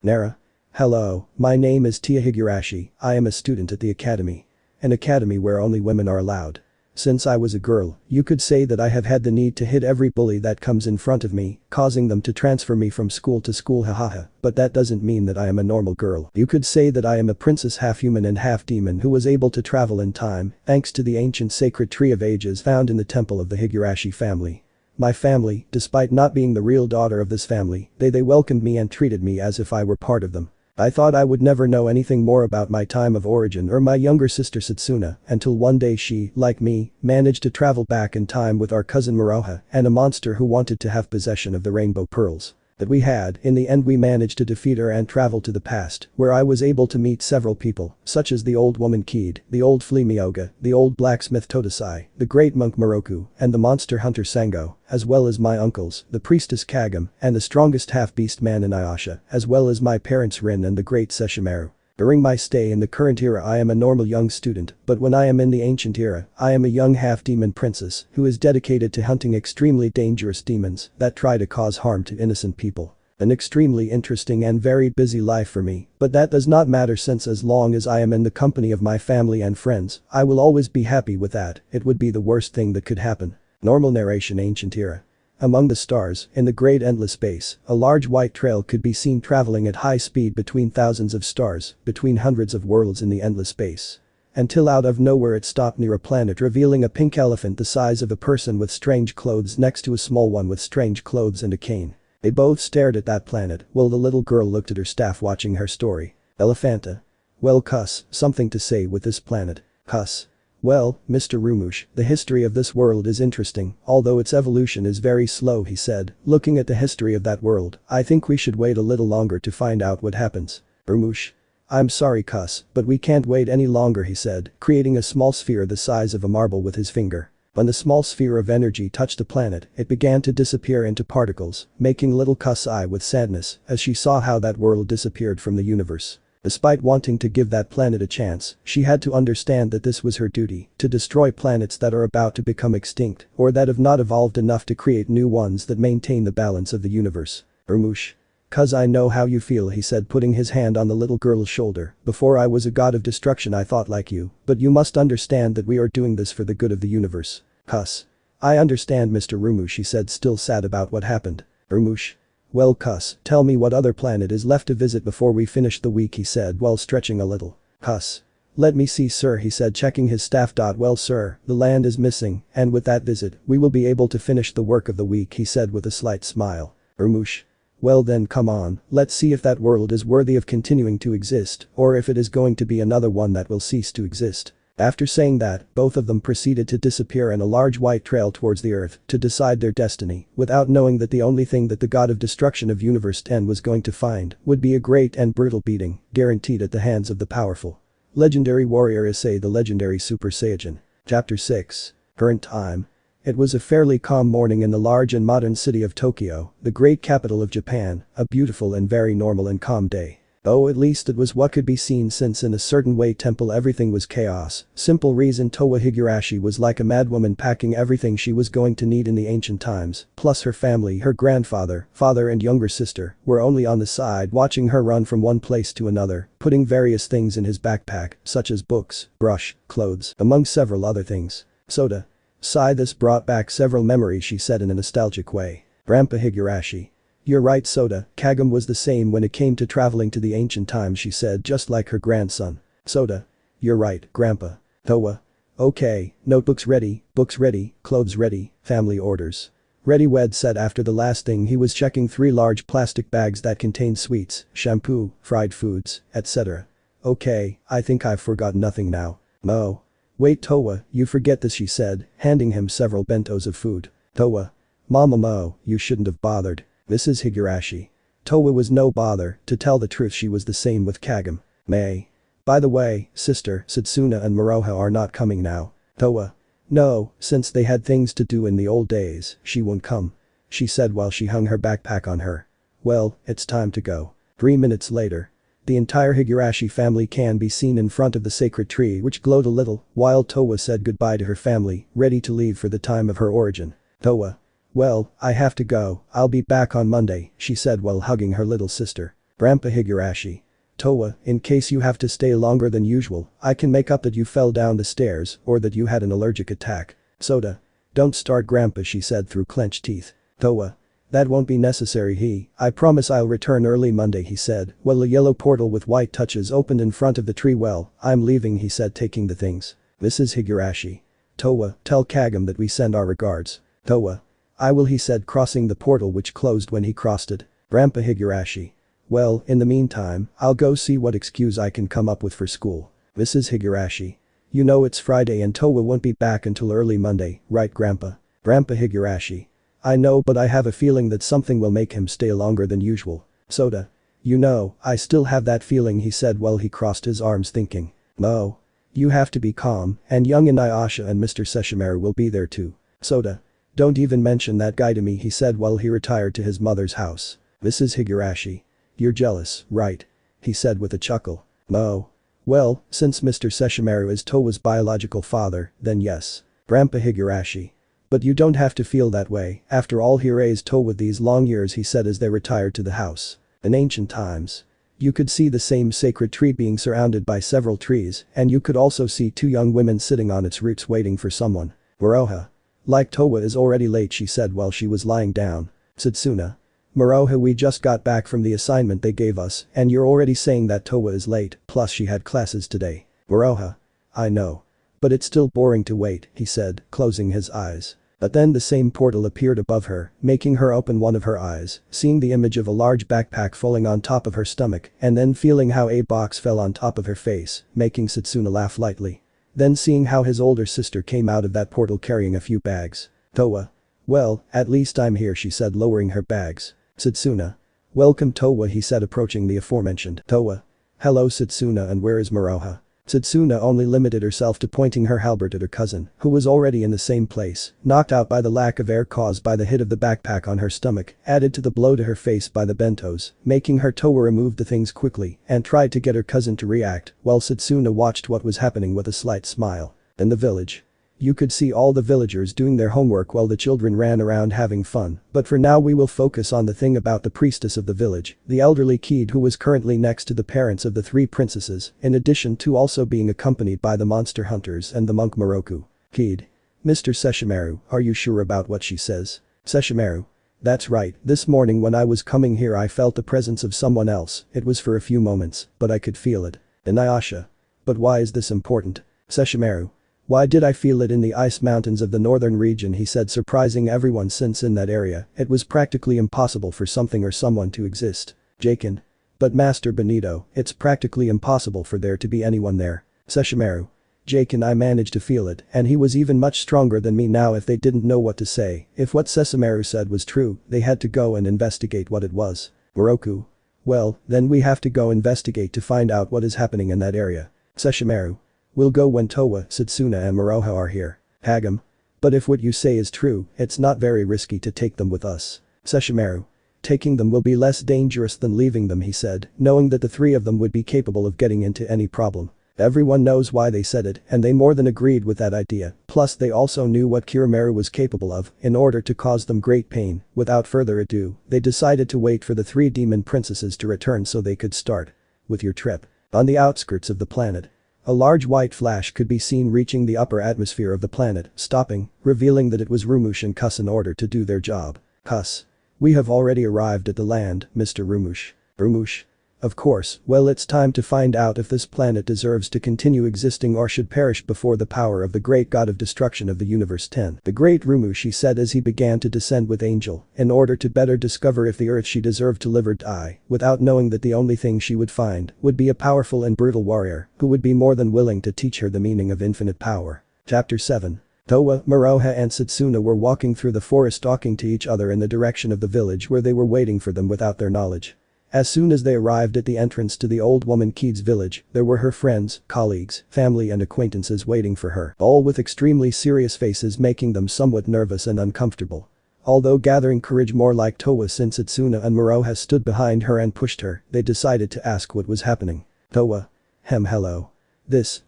Nara. Hello, my name is Tia Higurashi. I am a student at the academy. An academy where only women are allowed. Since I was a girl, you could say that I have had the need to hit every bully that comes in front of me, causing them to transfer me from school to school, hahaha, but that doesn't mean that I am a normal girl. You could say that I am a princess half human and half demon who was able to travel in time, thanks to the ancient sacred tree of ages found in the temple of the Higurashi family. My family, despite not being the real daughter of this family, they welcomed me and treated me as if I were part of them. I thought I would never know anything more about my time of origin or my younger sister Satsuna until one day she, like me, managed to travel back in time with our cousin Maroha and a monster who wanted to have possession of the rainbow pearls. That we had, in the end we managed to defeat her and travel to the past, where I was able to meet several people, such as the old woman Keed, the old flea Miyoga, the old blacksmith Todasai, the great monk Moroku, and the monster hunter Sango, as well as my uncles, the priestess Kagam, and the strongest half-beast man Inuyasha, as well as my parents Rin and the great Sesshomaru. During my stay in the current era I am a normal young student, but when I am in the ancient era, I am a young half-demon princess who is dedicated to hunting extremely dangerous demons that try to cause harm to innocent people. An extremely interesting and very busy life for me, but that does not matter since as long as I am in the company of my family and friends, I will always be happy with that. It would be the worst thing that could happen. Normal narration ancient era. Among the stars, in the great endless space, a large white trail could be seen traveling at high speed between thousands of stars, between hundreds of worlds in the endless space. Until out of nowhere it stopped near a planet revealing a pink elephant the size of a person with strange clothes next to a small one with strange clothes and a cane. They both stared at that planet while the little girl looked at her staff watching her story. Elephanta. Well cuss, something to say with this planet. Cuss. Well, Mr. Rumush, the history of this world is interesting, although its evolution is very slow, he said. Looking at the history of that world, I think we should wait a little longer to find out what happens. Rumush. I'm sorry cuss, but we can't wait any longer, he said, creating a small sphere the size of a marble with his finger. When the small sphere of energy touched the planet, it began to disappear into particles, making little cuss sigh with sadness as she saw how that world disappeared from the universe. Despite wanting to give that planet a chance, she had to understand that this was her duty, to destroy planets that are about to become extinct or that have not evolved enough to create new ones that maintain the balance of the universe. Rumush. Cuz I know how you feel, he said, putting his hand on the little girl's shoulder. Before I was a god of destruction I thought like you, but you must understand that we are doing this for the good of the universe. Cuss. I understand Mr. Rumush, he said, still sad about what happened. Rumush. Well cuss, tell me what other planet is left to visit before we finish the week, he said while stretching a little. Cuss. Let me see sir, he said, checking his staff. Well sir, the land is missing, and with that visit, we will be able to finish the work of the week, he said with a slight smile. Rumush. Well then come on, let's see if that world is worthy of continuing to exist, or if it is going to be another one that will cease to exist. After saying that, both of them proceeded to disappear in a large white trail towards the earth to decide their destiny, without knowing that the only thing that the god of destruction of Universe 10 was going to find would be a great and brutal beating, guaranteed at the hands of the powerful. Legendary warrior Issei, the legendary Super Saiyan. Chapter 6. Current time. It was a fairly calm morning in the large and modern city of Tokyo, the great capital of Japan, a beautiful and very normal and calm day. Oh, at least it was what could be seen, since in a certain way temple everything was chaos. Simple reason Towa Higurashi was like a madwoman packing everything she was going to need in the ancient times, plus her family, her grandfather, father and younger sister, were only on the side watching her run from one place to another, putting various things in his backpack, such as books, brush, clothes, among several other things. Soda. Sigh, this brought back several memories, she said in a nostalgic way. Grandpa Higurashi. You're right Soda, Kagam was the same when it came to traveling to the ancient times, she said, just like her grandson. Soda. You're right, Grandpa. Towa. Okay, notebooks ready, books ready, clothes ready, family orders. Ready, Wed said after the last thing he was checking 3 large plastic bags that contained sweets, shampoo, fried foods, etc. Okay, I think I've forgotten nothing now. No. Wait Towa, you forget this she said, handing him several bentos of food. Towa. Mama Mo, you shouldn't have bothered. Mrs. Higurashi. Towa was no bother, to tell the truth she was the same with Kagome. May. By the way, sister, Setsuna and Moroha are not coming now. Towa. No, since they had things to do in the old days, she won't come. She said while she hung her backpack on her. Well, it's time to go. 3 minutes later. The entire Higurashi family can be seen in front of the sacred tree which glowed a little while Towa said goodbye to her family, ready to leave for the time of her origin. Towa. Well, I have to go, I'll be back on Monday, she said while hugging her little sister. Grandpa Higurashi. Towa, in case you have to stay longer than usual, I can make up that you fell down the stairs or that you had an allergic attack. Soda. Don't start Grandpa she said through clenched teeth. Towa. That won't be necessary I promise I'll return early Monday he said while a yellow portal with white touches opened in front of the tree well, I'm leaving he said taking the things. Mrs. Higurashi. Towa, tell Kagome that we send our regards. Towa. I will he said crossing the portal which closed when he crossed it. Grandpa Higurashi. Well, in the meantime, I'll go see what excuse I can come up with for school. Mrs. Higurashi. You know it's Friday and Towa won't be back until early Monday, right Grandpa? Grandpa Higurashi. I know but I have a feeling that something will make him stay longer than usual. Soda. You know, I still have that feeling he said while he crossed his arms thinking. No. You have to be calm, and young Inuyasha and Mr. Sesshomaru will be there too. Soda. Don't even mention that guy to me he said while he retired to his mother's house. Mrs. Higurashi. You're jealous, right? He said with a chuckle. No. Well, since Mr. Sesshomaru is Towa's biological father, then yes. Grandpa Higurashi. But you don't have to feel that way, after all he raised Towa these long years he said as they retired to the house. In ancient times. You could see the same sacred tree being surrounded by several trees, and you could also see 2 young women sitting on its roots waiting for someone. Moroha. Like Towa is already late she said while she was lying down. Setsuna. Moroha we just got back from the assignment they gave us and you're already saying that Towa is late, plus she had classes today. Moroha. I know. But it's still boring to wait, he said, closing his eyes. But then the same portal appeared above her, making her open one of her eyes, seeing the image of a large backpack falling on top of her stomach and then feeling how a box fell on top of her face, making Setsuna laugh lightly. Then seeing how his older sister came out of that portal carrying a few bags. Towa. Well, at least I'm here she said lowering her bags. Setsuna. Welcome Towa he said approaching the aforementioned Towa. Hello Setsuna and where is Moroha? Setsuna only limited herself to pointing her halberd at her cousin, who was already in the same place, knocked out by the lack of air caused by the hit of the backpack on her stomach, added to the blow to her face by the bentos, making her Towa remove the things quickly and tried to get her cousin to react, while Setsuna watched what was happening with a slight smile. In the village. You could see all the villagers doing their homework while the children ran around having fun, but for now we will focus on the thing about the priestess of the village, the elderly Kid who was currently next to the parents of the 3 princesses, in addition to also being accompanied by the monster hunters and the monk Moroku. Kid. Mr. Sesshomaru, are you sure about what she says? Sesshomaru. That's right, this morning when I was coming here I felt the presence of someone else, it was for a few moments, but I could feel it. Inuyasha. But why is this important? Sesshomaru. Why did I feel it in the ice mountains of the northern region he said surprising everyone since in that area it was practically impossible for something or someone to exist. Jakin. But Master Benito, it's practically impossible for there to be anyone there. Sesshomaru. Jakin I managed to feel it and he was even much stronger than me now if they didn't know what to say, if what Sesshomaru said was true, they had to go and investigate what it was. Moroku. Well, then we have to go investigate to find out what is happening in that area. Sesshomaru. We'll go when Towa, Setsuna and Moroha are here. Kagome. But if what you say is true, it's not very risky to take them with us. Sesshomaru. Taking them will be less dangerous than leaving them he said, knowing that the 3 of them would be capable of getting into any problem. Everyone knows why they said it and they more than agreed with that idea, plus they also knew what Kiromaru was capable of in order to cause them great pain. Without further ado, they decided to wait for the 3 demon princesses to return so they could start with your trip. On the outskirts of the planet. A large white flash could be seen reaching the upper atmosphere of the planet, stopping, revealing that it was Rumush and Kuss in order to do their job. Kuss. We have already arrived at the land, Mr. Rumush. Rumush. Of course, well, it's time to find out if this planet deserves to continue existing or should perish before the power of the great god of destruction of the universe 10. The great Rumushi said as he began to descend with Angel, in order to better discover if the earth she deserved to live or die, without knowing that the only thing she would find would be a powerful and brutal warrior who would be more than willing to teach her the meaning of infinite power. Chapter 7. Towa, Moroha and Setsuna were walking through the forest talking to each other in the direction of the village where they were waiting for them without their knowledge. As soon as they arrived at the entrance to the old woman Keed's village, there were her friends, colleagues, family and acquaintances waiting for her, all with extremely serious faces making them somewhat nervous and uncomfortable. Although gathering courage more like Towa since Setsuna and Moroha stood behind her and pushed her, they decided to ask what was happening. Towa. Hello.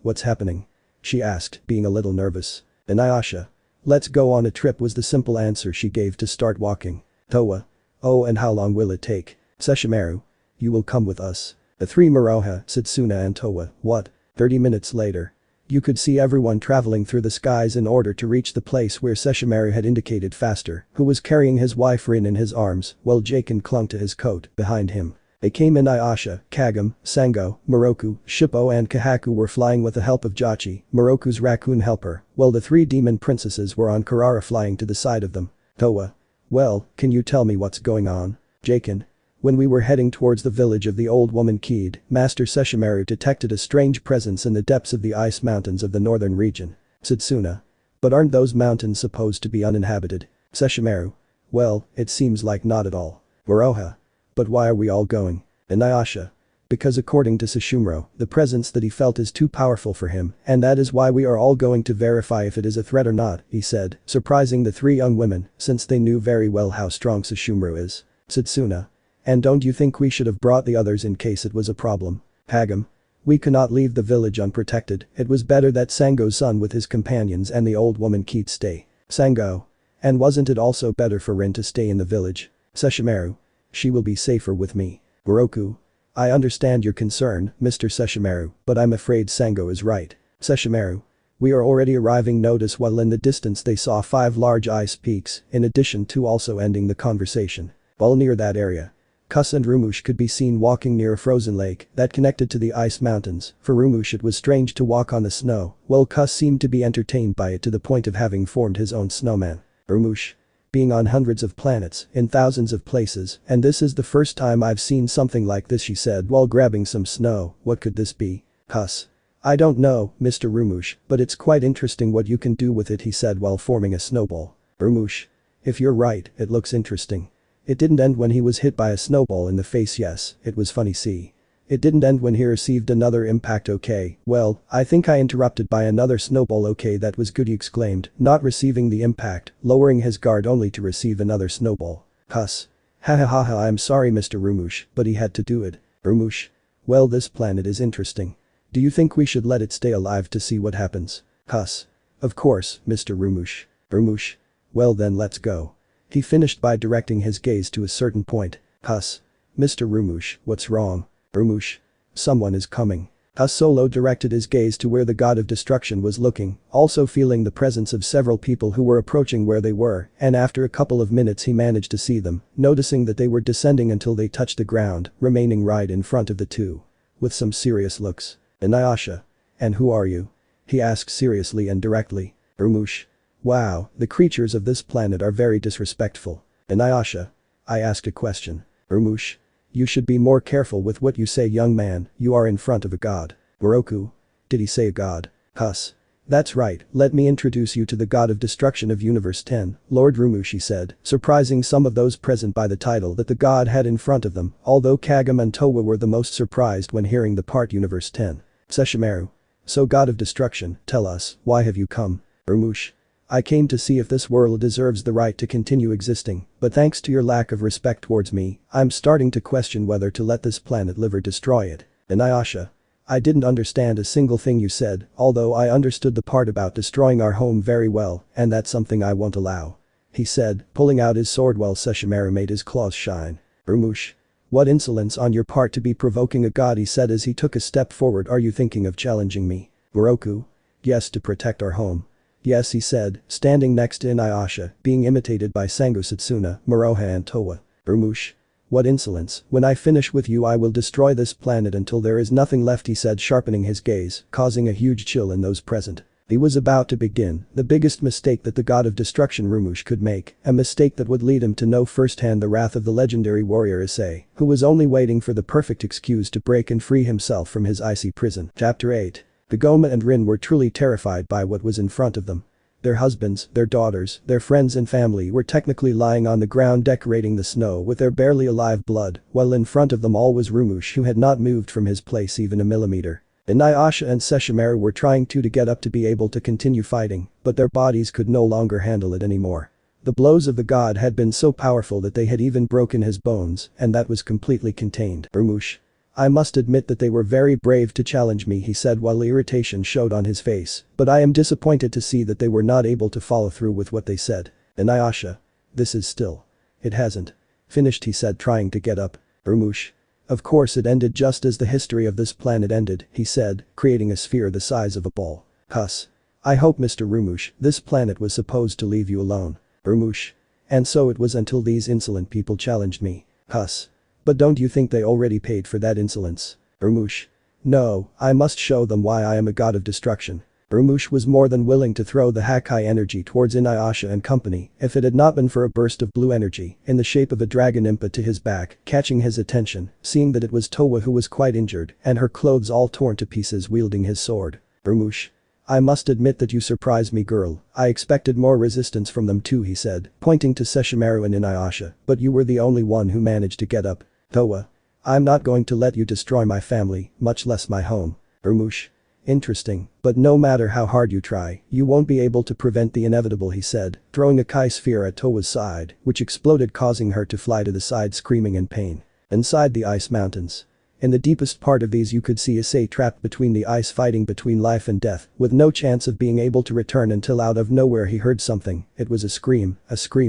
What's happening? She asked, being a little nervous. Inuyasha. Let's go on a trip was the simple answer she gave to start walking. Towa. Oh, and how long will it take? Sesshomaru. You will come with us. The three Moroha, Setsuna and Towa. What? 30 minutes later. You could see everyone traveling through the skies in order to reach the place where Sesshomaru had indicated faster, who was carrying his wife Rin in his arms, while Jaken clung to his coat behind him. They came Inuyasha, Kagome, Sango, Moroku, Shippo and Kahaku were flying with the help of Jachi, Moroku's raccoon helper, while the three demon princesses were on Karara flying to the side of them. Towa. Well, can you tell me what's going on? Jaken. When we were heading towards the village of the old woman Keed, Master Sesshomaru detected a strange presence in the depths of the ice mountains of the northern region. Setsuna. But aren't those mountains supposed to be uninhabited? Sesshomaru. Well, it seems like not at all. Moroha. But why are we all going? Inuyasha. Because according to Sesshomaru, the presence that he felt is too powerful for him, and that is why we are all going to verify if it is a threat or not, he said, surprising the three young women, since they knew very well how strong Sesshomaru is. Setsuna. And don't you think we should have brought the others in case it was a problem? Kagome. We cannot leave the village unprotected, it was better that Sango's son with his companions and the old woman Keed stay. Sango. And wasn't it also better for Rin to stay in the village? Sesshomaru. She will be safer with me. Moroku. I understand your concern, Mr. Sesshomaru, but I'm afraid Sango is right. Sesshomaru. We are already arriving. Notice while in the distance they saw 5 large ice peaks, in addition to also ending the conversation. While near that area, Kuss and Rumush could be seen walking near a frozen lake that connected to the ice mountains. For Rumush it was strange to walk on the snow, while Kuss seemed to be entertained by it to the point of having formed his own snowman. Rumush. Being on hundreds of planets, in thousands of places, and this is the first time I've seen something like this, she said while grabbing some snow. What could this be? Kuss. I don't know, Mr. Rumush, but it's quite interesting what you can do with it, he said while forming a snowball. Rumush. If you're right, it looks interesting. It didn't end when he was hit by a snowball in the face. Yes, it was funny. See. It didn't end when he received another impact. Okay, well, I think I interrupted by another snowball. Okay, that was good, he exclaimed, not receiving the impact, lowering his guard only to receive another snowball. Kuss. Ha ha ha ha, I'm sorry Mr. Rumush, but he had to do it. Rumush. Well, this planet is interesting. Do you think we should let it stay alive to see what happens? Kuss. Of course, Mr. Rumush. Rumush. Well then let's go. He finished by directing his gaze to a certain point. Kuss. Mr. Rumush, what's wrong? Rumush. Someone is coming. Solo directed his gaze to where the god of destruction was looking, also feeling the presence of several people who were approaching where they were, and after a couple of minutes he managed to see them, noticing that they were descending until they touched the ground, remaining right in front of the two. With some serious looks. Inuyasha. And who are you? He asked seriously and directly. Rumush. Wow, the creatures of this planet are very disrespectful. Inuyasha. I asked a question. Rumush. You should be more careful with what you say, young man, you are in front of a god. Moroku. Did he say a god? Kuss. That's right, let me introduce you to the god of destruction of Universe 10, Lord Rumushi said, surprising some of those present by the title that the god had in front of them, although Kagome and Towa were the most surprised when hearing the part Universe 10. Sesshomaru. So god of destruction, tell us, why have you come? Rumush. I came to see if this world deserves the right to continue existing, but thanks to your lack of respect towards me, I'm starting to question whether to let this planet live or destroy it. Inuyasha. I didn't understand a single thing you said, although I understood the part about destroying our home very well, and that's something I won't allow. He said, pulling out his sword while Sesshomaru made his claws shine. Rumush. What insolence on your part to be provoking a god, he said as he took a step forward. Are you thinking of challenging me? Moroku. Yes, to protect our home. Yes, he said, standing next to Inuyasha, being imitated by Sango, Setsuna, Moroha and Towa. Rumush. What insolence, when I finish with you I will destroy this planet until there is nothing left, he said, sharpening his gaze, causing a huge chill in those present. He was about to begin the biggest mistake that the god of destruction Rumush could make, a mistake that would lead him to know firsthand the wrath of the legendary warrior Issei, who was only waiting for the perfect excuse to break and free himself from his icy prison. Chapter 8. The Goma and Rin were truly terrified by what was in front of them. Their husbands, their daughters, their friends and family were technically lying on the ground decorating the snow with their barely alive blood, while in front of them all was Rumush, who had not moved from his place even a millimeter. Inuyasha and Sesshomaru were trying to get up to be able to continue fighting, but their bodies could no longer handle it anymore. The blows of the god had been so powerful that they had even broken his bones, and that was completely contained. Rumush. I must admit that they were very brave to challenge me, he said while irritation showed on his face, but I am disappointed to see that they were not able to follow through with what they said. Inuyasha. This is still. It hasn't. Finished, he said, trying to get up. Rumush. Of course it ended just as the history of this planet ended, he said, creating a sphere the size of a ball. Huss. I hope, Mr. Rumush, this planet was supposed to leave you alone. Rumush. And so it was until these insolent people challenged me. Huss. But don't you think they already paid for that insolence? Rumush. No, I must show them why I am a god of destruction. Rumush was more than willing to throw the Hakai energy towards Inuyasha and company if it had not been for a burst of blue energy in the shape of a dragon impa to his back, catching his attention, seeing that it was Towa who was quite injured and her clothes all torn to pieces wielding his sword. Rumush. I must admit that you surprised me, girl. I expected more resistance from them too, he said, pointing to Sesshomaru and Inuyasha, but you were the only one who managed to get up. Towa. I'm not going to let you destroy my family, much less my home. Rumush. Interesting, but no matter how hard you try, you won't be able to prevent the inevitable, he said, throwing a Kai sphere at Towa's side, which exploded, causing her to fly to the side screaming in pain. Inside the ice mountains. In the deepest part of these you could see Issei trapped between the ice, fighting between life and death, with no chance of being able to return until out of nowhere he heard something. It was a scream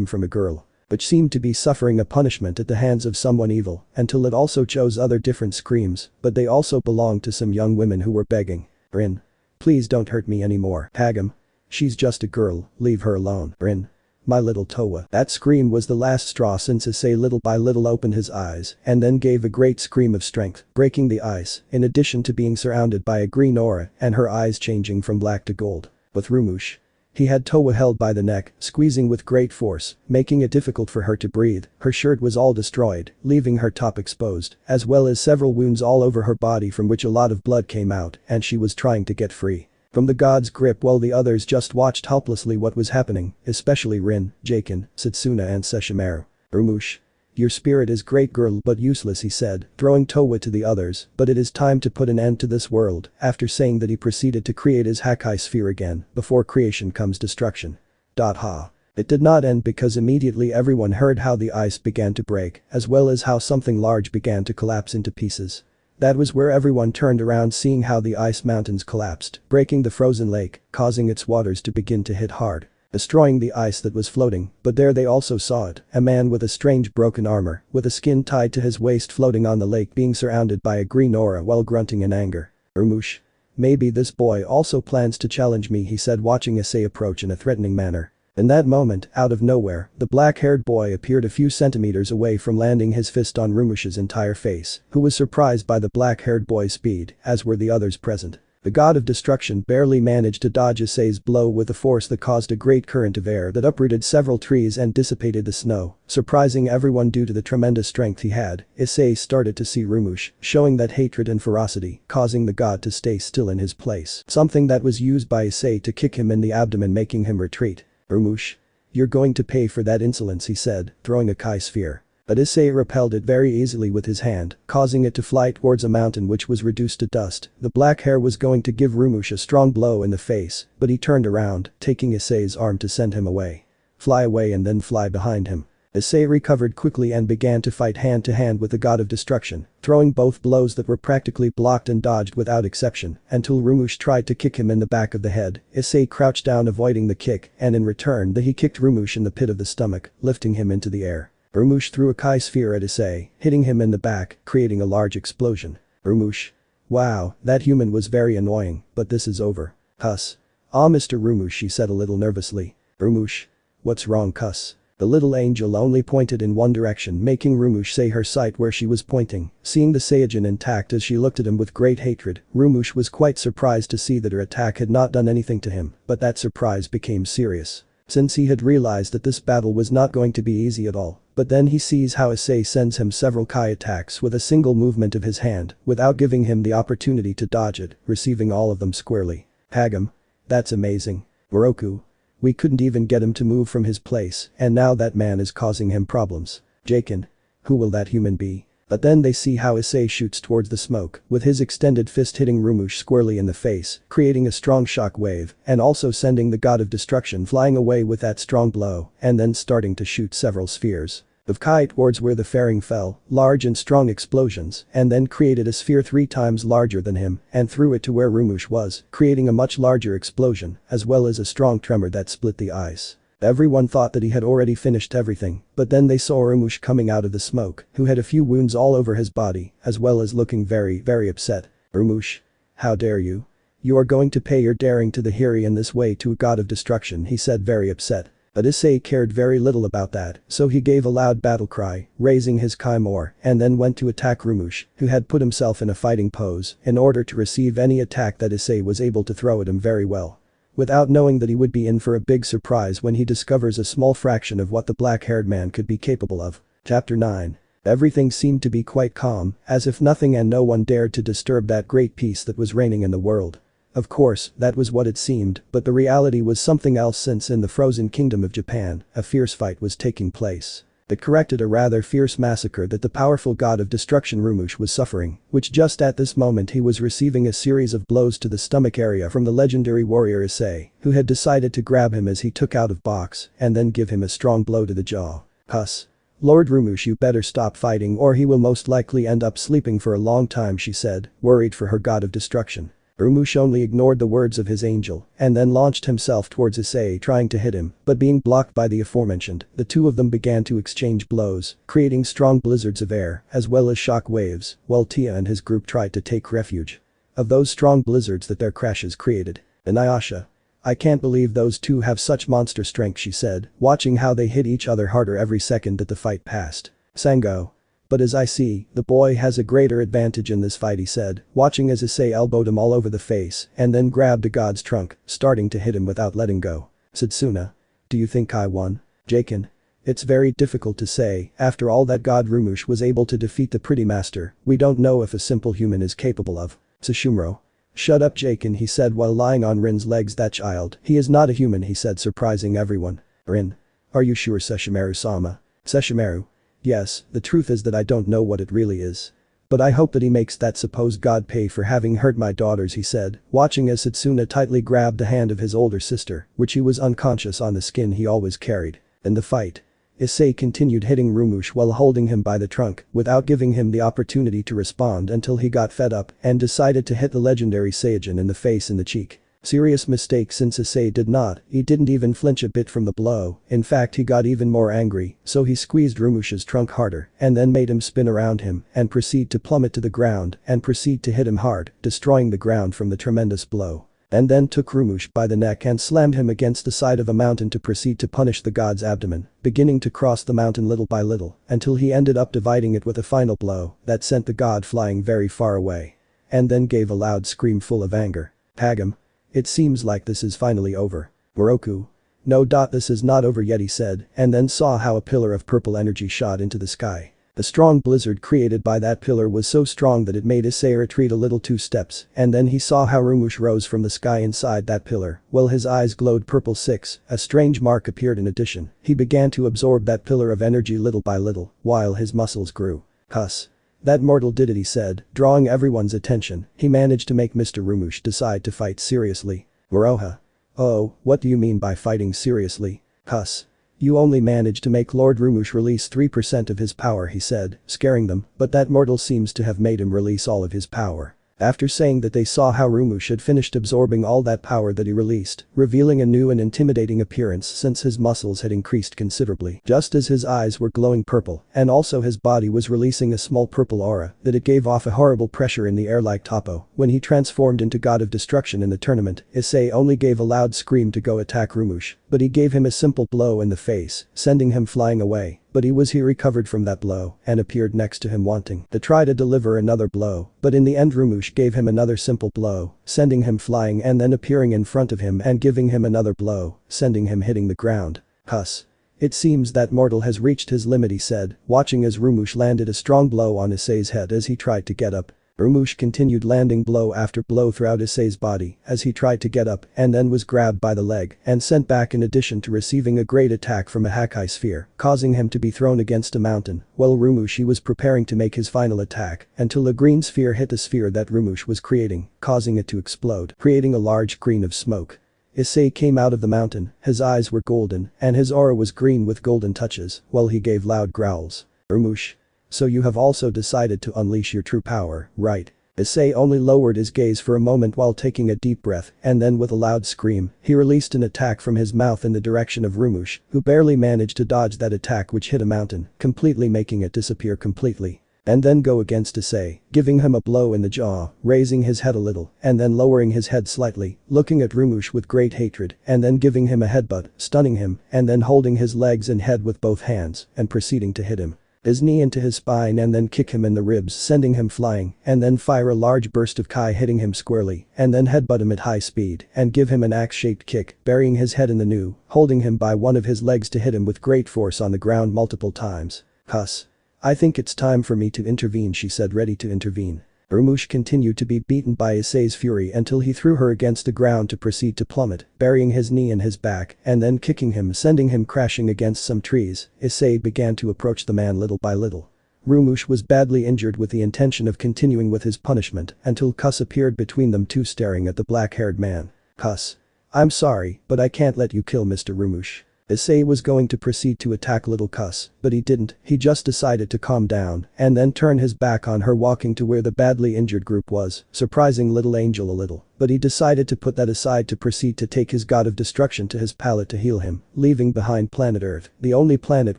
from a girl. Which seemed to be suffering a punishment at the hands of someone evil, until it also chose other different screams, but they also belonged to some young women who were begging. Rin. Please don't hurt me anymore. Hagam. She's just a girl, leave her alone. Rin. My little Towa. That scream was the last straw, since Issei little by little opened his eyes and then gave a great scream of strength, breaking the ice, in addition to being surrounded by a green aura and her eyes changing from black to gold. With Rumush. He had Towa held by the neck, squeezing with great force, making it difficult for her to breathe. Her shirt was all destroyed, leaving her top exposed, as well as several wounds all over her body from which a lot of blood came out, and she was trying to get free from the god's grip while the others just watched helplessly what was happening, especially Rin, Jaken, Satsuna and Sesshomaru. Rumush. Your spirit is great, girl, but useless, he said, throwing Towa to the others, but it is time to put an end to this world. After saying that, he proceeded to create his Hakai sphere again. Before creation comes destruction. Ha. It did not end because immediately everyone heard how the ice began to break, as well as how something large began to collapse into pieces. That was where everyone turned around, seeing how the ice mountains collapsed, breaking the frozen lake, causing its waters to begin to hit hard, destroying the ice that was floating. But there they also saw it, a man with a strange broken armor, with a skin tied to his waist, floating on the lake, being surrounded by a green aura while grunting in anger. Rumush. Maybe this boy also plans to challenge me, he said, watching Issei approach in a threatening manner. In that moment, out of nowhere, the black-haired boy appeared a few centimeters away from landing his fist on Rumush's entire face, who was surprised by the black-haired boy's speed, as were the others present. The god of destruction barely managed to dodge Issei's blow with a force that caused a great current of air that uprooted several trees and dissipated the snow, surprising everyone due to the tremendous strength he had. Issei started to see Rumush, showing that hatred and ferocity, causing the god to stay still in his place, something that was used by Issei to kick him in the abdomen, making him retreat. Rumush. You're going to pay for that insolence, he said, throwing a Kai sphere. But Issei repelled it very easily with his hand, causing it to fly towards a mountain which was reduced to dust. The black hair was going to give Rumush a strong blow in the face, but he turned around, taking Issei's arm to send him away. Fly away and then fly behind him. Issei recovered quickly and began to fight hand to hand with the god of destruction, throwing both blows that were practically blocked and dodged without exception, until Rumush tried to kick him in the back of the head. Issei crouched down, avoiding the kick, and in return he kicked Rumush in the pit of the stomach, lifting him into the air. Rumush threw a Kai sphere at Issei, hitting him in the back, creating a large explosion. Rumush. Wow, that human was very annoying, but this is over. Huss. Ah, Mr. Rumush, she said a little nervously. Rumush. What's wrong, cuss? The little angel only pointed in one direction, making Rumush say her sight where she was pointing. Seeing the Saiyajin intact as she looked at him with great hatred, Rumush was quite surprised to see that her attack had not done anything to him, but that surprise became serious. Since he had realized that this battle was not going to be easy at all. But then he sees how Issei sends him several Kai attacks with a single movement of his hand, without giving him the opportunity to dodge it, receiving all of them squarely. Hagam. That's amazing. Moroku. We couldn't even get him to move from his place, and now that man is causing him problems. Jaken. Who will that human be? But then they see how Issei shoots towards the smoke, with his extended fist hitting Rumush squarely in the face, creating a strong shock wave, and also sending the god of destruction flying away with that strong blow, and then starting to shoot several spheres of Kai towards where the fairing fell, large and strong explosions, and then created a sphere 3 times larger than him, and threw it to where Rumush was, creating a much larger explosion, as well as a strong tremor that split the ice. Everyone thought that he had already finished everything, but then they saw Rumush coming out of the smoke, who had a few wounds all over his body, as well as looking very, very upset. Rumush. How dare you? You are going to pay your daring to the Hiri in this way to a god of destruction, he said, very upset. But Issei cared very little about that, so he gave a loud battle cry, raising his Kai more, and then went to attack Rumush, who had put himself in a fighting pose in order to receive any attack that Issei was able to throw at him very well. Without knowing that he would be in for a big surprise when he discovers a small fraction of what the black-haired man could be capable of. Chapter 9. Everything seemed to be quite calm, as if nothing and no one dared to disturb that great peace that was reigning in the world. Of course, that was what it seemed, but the reality was something else, since in the frozen kingdom of Japan, a fierce fight was taking place. It corrected a rather fierce massacre that the powerful god of destruction Rumush was suffering, which just at this moment he was receiving a series of blows to the stomach area from the legendary warrior Issei, who had decided to grab him as he took out of box and then give him a strong blow to the jaw. Huss. Lord Rumush, you better stop fighting or he will most likely end up sleeping for a long time, she said, worried for her god of destruction. Rumush only ignored the words of his angel and then launched himself towards Issei, trying to hit him, but being blocked by the aforementioned, the two of them began to exchange blows, creating strong blizzards of air as well as shock waves, while Tia and his group tried to take refuge of those strong blizzards that their crashes created. Inuyasha. I can't believe those two have such monster strength, she said, watching how they hit each other harder every second that the fight passed. Sango. But as I see, the boy has a greater advantage in this fight, he said, watching as Issei elbowed him all over the face and then grabbed a god's trunk, starting to hit him without letting go. Setsuna. Do you think I won? Jaken. It's very difficult to say, after all that god Rumush was able to defeat the pretty master, we don't know if a simple human is capable of. Sesshomaru. Shut up, Jaken, he said while lying on Rin's legs. That child, he is not a human, he said, surprising everyone. Rin. Are you sure, Sesshomaru-sama? Sesshomaru. Yes, the truth is that I don't know what it really is. But I hope that he makes that supposed god pay for having hurt my daughters, he said, watching as Setsuna tightly grabbed the hand of his older sister, which he was unconscious on the skin he always carried. In the fight, Issei continued hitting Rumush while holding him by the trunk, without giving him the opportunity to respond until he got fed up and decided to hit the legendary Saiyajin in the face and the cheek. Serious mistake, since Issei didn't even flinch a bit from the blow. In fact, he got even more angry, so he squeezed Rumush's trunk harder and then made him spin around him and proceed to plummet to the ground and proceed to hit him hard, destroying the ground from the tremendous blow. And then took Rumush by the neck and slammed him against the side of a mountain to proceed to punish the god's abdomen, beginning to cross the mountain little by little until he ended up dividing it with a final blow that sent the god flying very far away. And then gave a loud scream full of anger. Hagam. It seems like this is finally over. Moroku. No. This is not over yet, he said, and then saw how a pillar of purple energy shot into the sky. The strong blizzard created by that pillar was so strong that it made Issei retreat a little 2 steps, and then he saw how Rumush rose from the sky inside that pillar, while his eyes glowed purple. 6. A strange mark appeared in addition. He began to absorb that pillar of energy little by little, while his muscles grew. Huss. That mortal did it, he said, drawing everyone's attention. He managed to make Mr. Rumush decide to fight seriously. Moroha. Oh, what do you mean by fighting seriously? Huss. You only managed to make Lord Rumush release 3% of his power, he said, scaring them, but that mortal seems to have made him release all of his power. After saying that they saw how Rumush had finished absorbing all that power that he released, revealing a new and intimidating appearance since his muscles had increased considerably. Just as his eyes were glowing purple, and also his body was releasing a small purple aura, that it gave off a horrible pressure in the air like Topo. When he transformed into God of Destruction in the tournament, Issei only gave a loud scream to go attack Rumush, but he gave him a simple blow in the face, sending him flying away. But he recovered from that blow and appeared next to him wanting to try to deliver another blow, but in the end Rumush gave him another simple blow, sending him flying and then appearing in front of him and giving him another blow, sending him hitting the ground. Huss. It seems that mortal has reached his limit, he said, watching as Rumush landed a strong blow on Issei's head as he tried to get up. Rumush continued landing blow after blow throughout Issei's body as he tried to get up and then was grabbed by the leg and sent back in addition to receiving a great attack from a Hakai sphere, causing him to be thrown against a mountain, while Rumush was preparing to make his final attack until a green sphere hit the sphere that Rumush was creating, causing it to explode, creating a large green of smoke. Issei came out of the mountain, his eyes were golden and his aura was green with golden touches, while he gave loud growls. Rumush. So you have also decided to unleash your true power, right? Issei only lowered his gaze for a moment while taking a deep breath and then with a loud scream, he released an attack from his mouth in the direction of Rumush, who barely managed to dodge that attack which hit a mountain, completely making it disappear completely. And then go against Issei, giving him a blow in the jaw, raising his head a little, and then lowering his head slightly, looking at Rumush with great hatred, and then giving him a headbutt, stunning him, and then holding his legs and head with both hands, and proceeding to hit him. His knee into his spine and then kick him in the ribs, sending him flying, and then fire a large burst of Kai hitting him squarely, and then headbutt him at high speed, and give him an axe-shaped kick, burying his head in the new, holding him by one of his legs to hit him with great force on the ground multiple times. Huss. I think it's time for me to intervene, she said, ready to intervene. Rumush continued to be beaten by Issei's fury until he threw her against the ground to proceed to plummet, burying his knee in his back and then kicking him, sending him crashing against some trees. Issei began to approach the man little by little. Rumush was badly injured with the intention of continuing with his punishment until Kuss appeared between them two, staring at the black-haired man. Kuss. I'm sorry, but I can't let you kill Mr. Rumush. Issei was going to proceed to attack little Kuss, but he didn't, he just decided to calm down and then turn his back on her, walking to where the badly injured group was, surprising little angel a little, but he decided to put that aside to proceed to take his God of Destruction to his pallet to heal him, leaving behind planet Earth, the only planet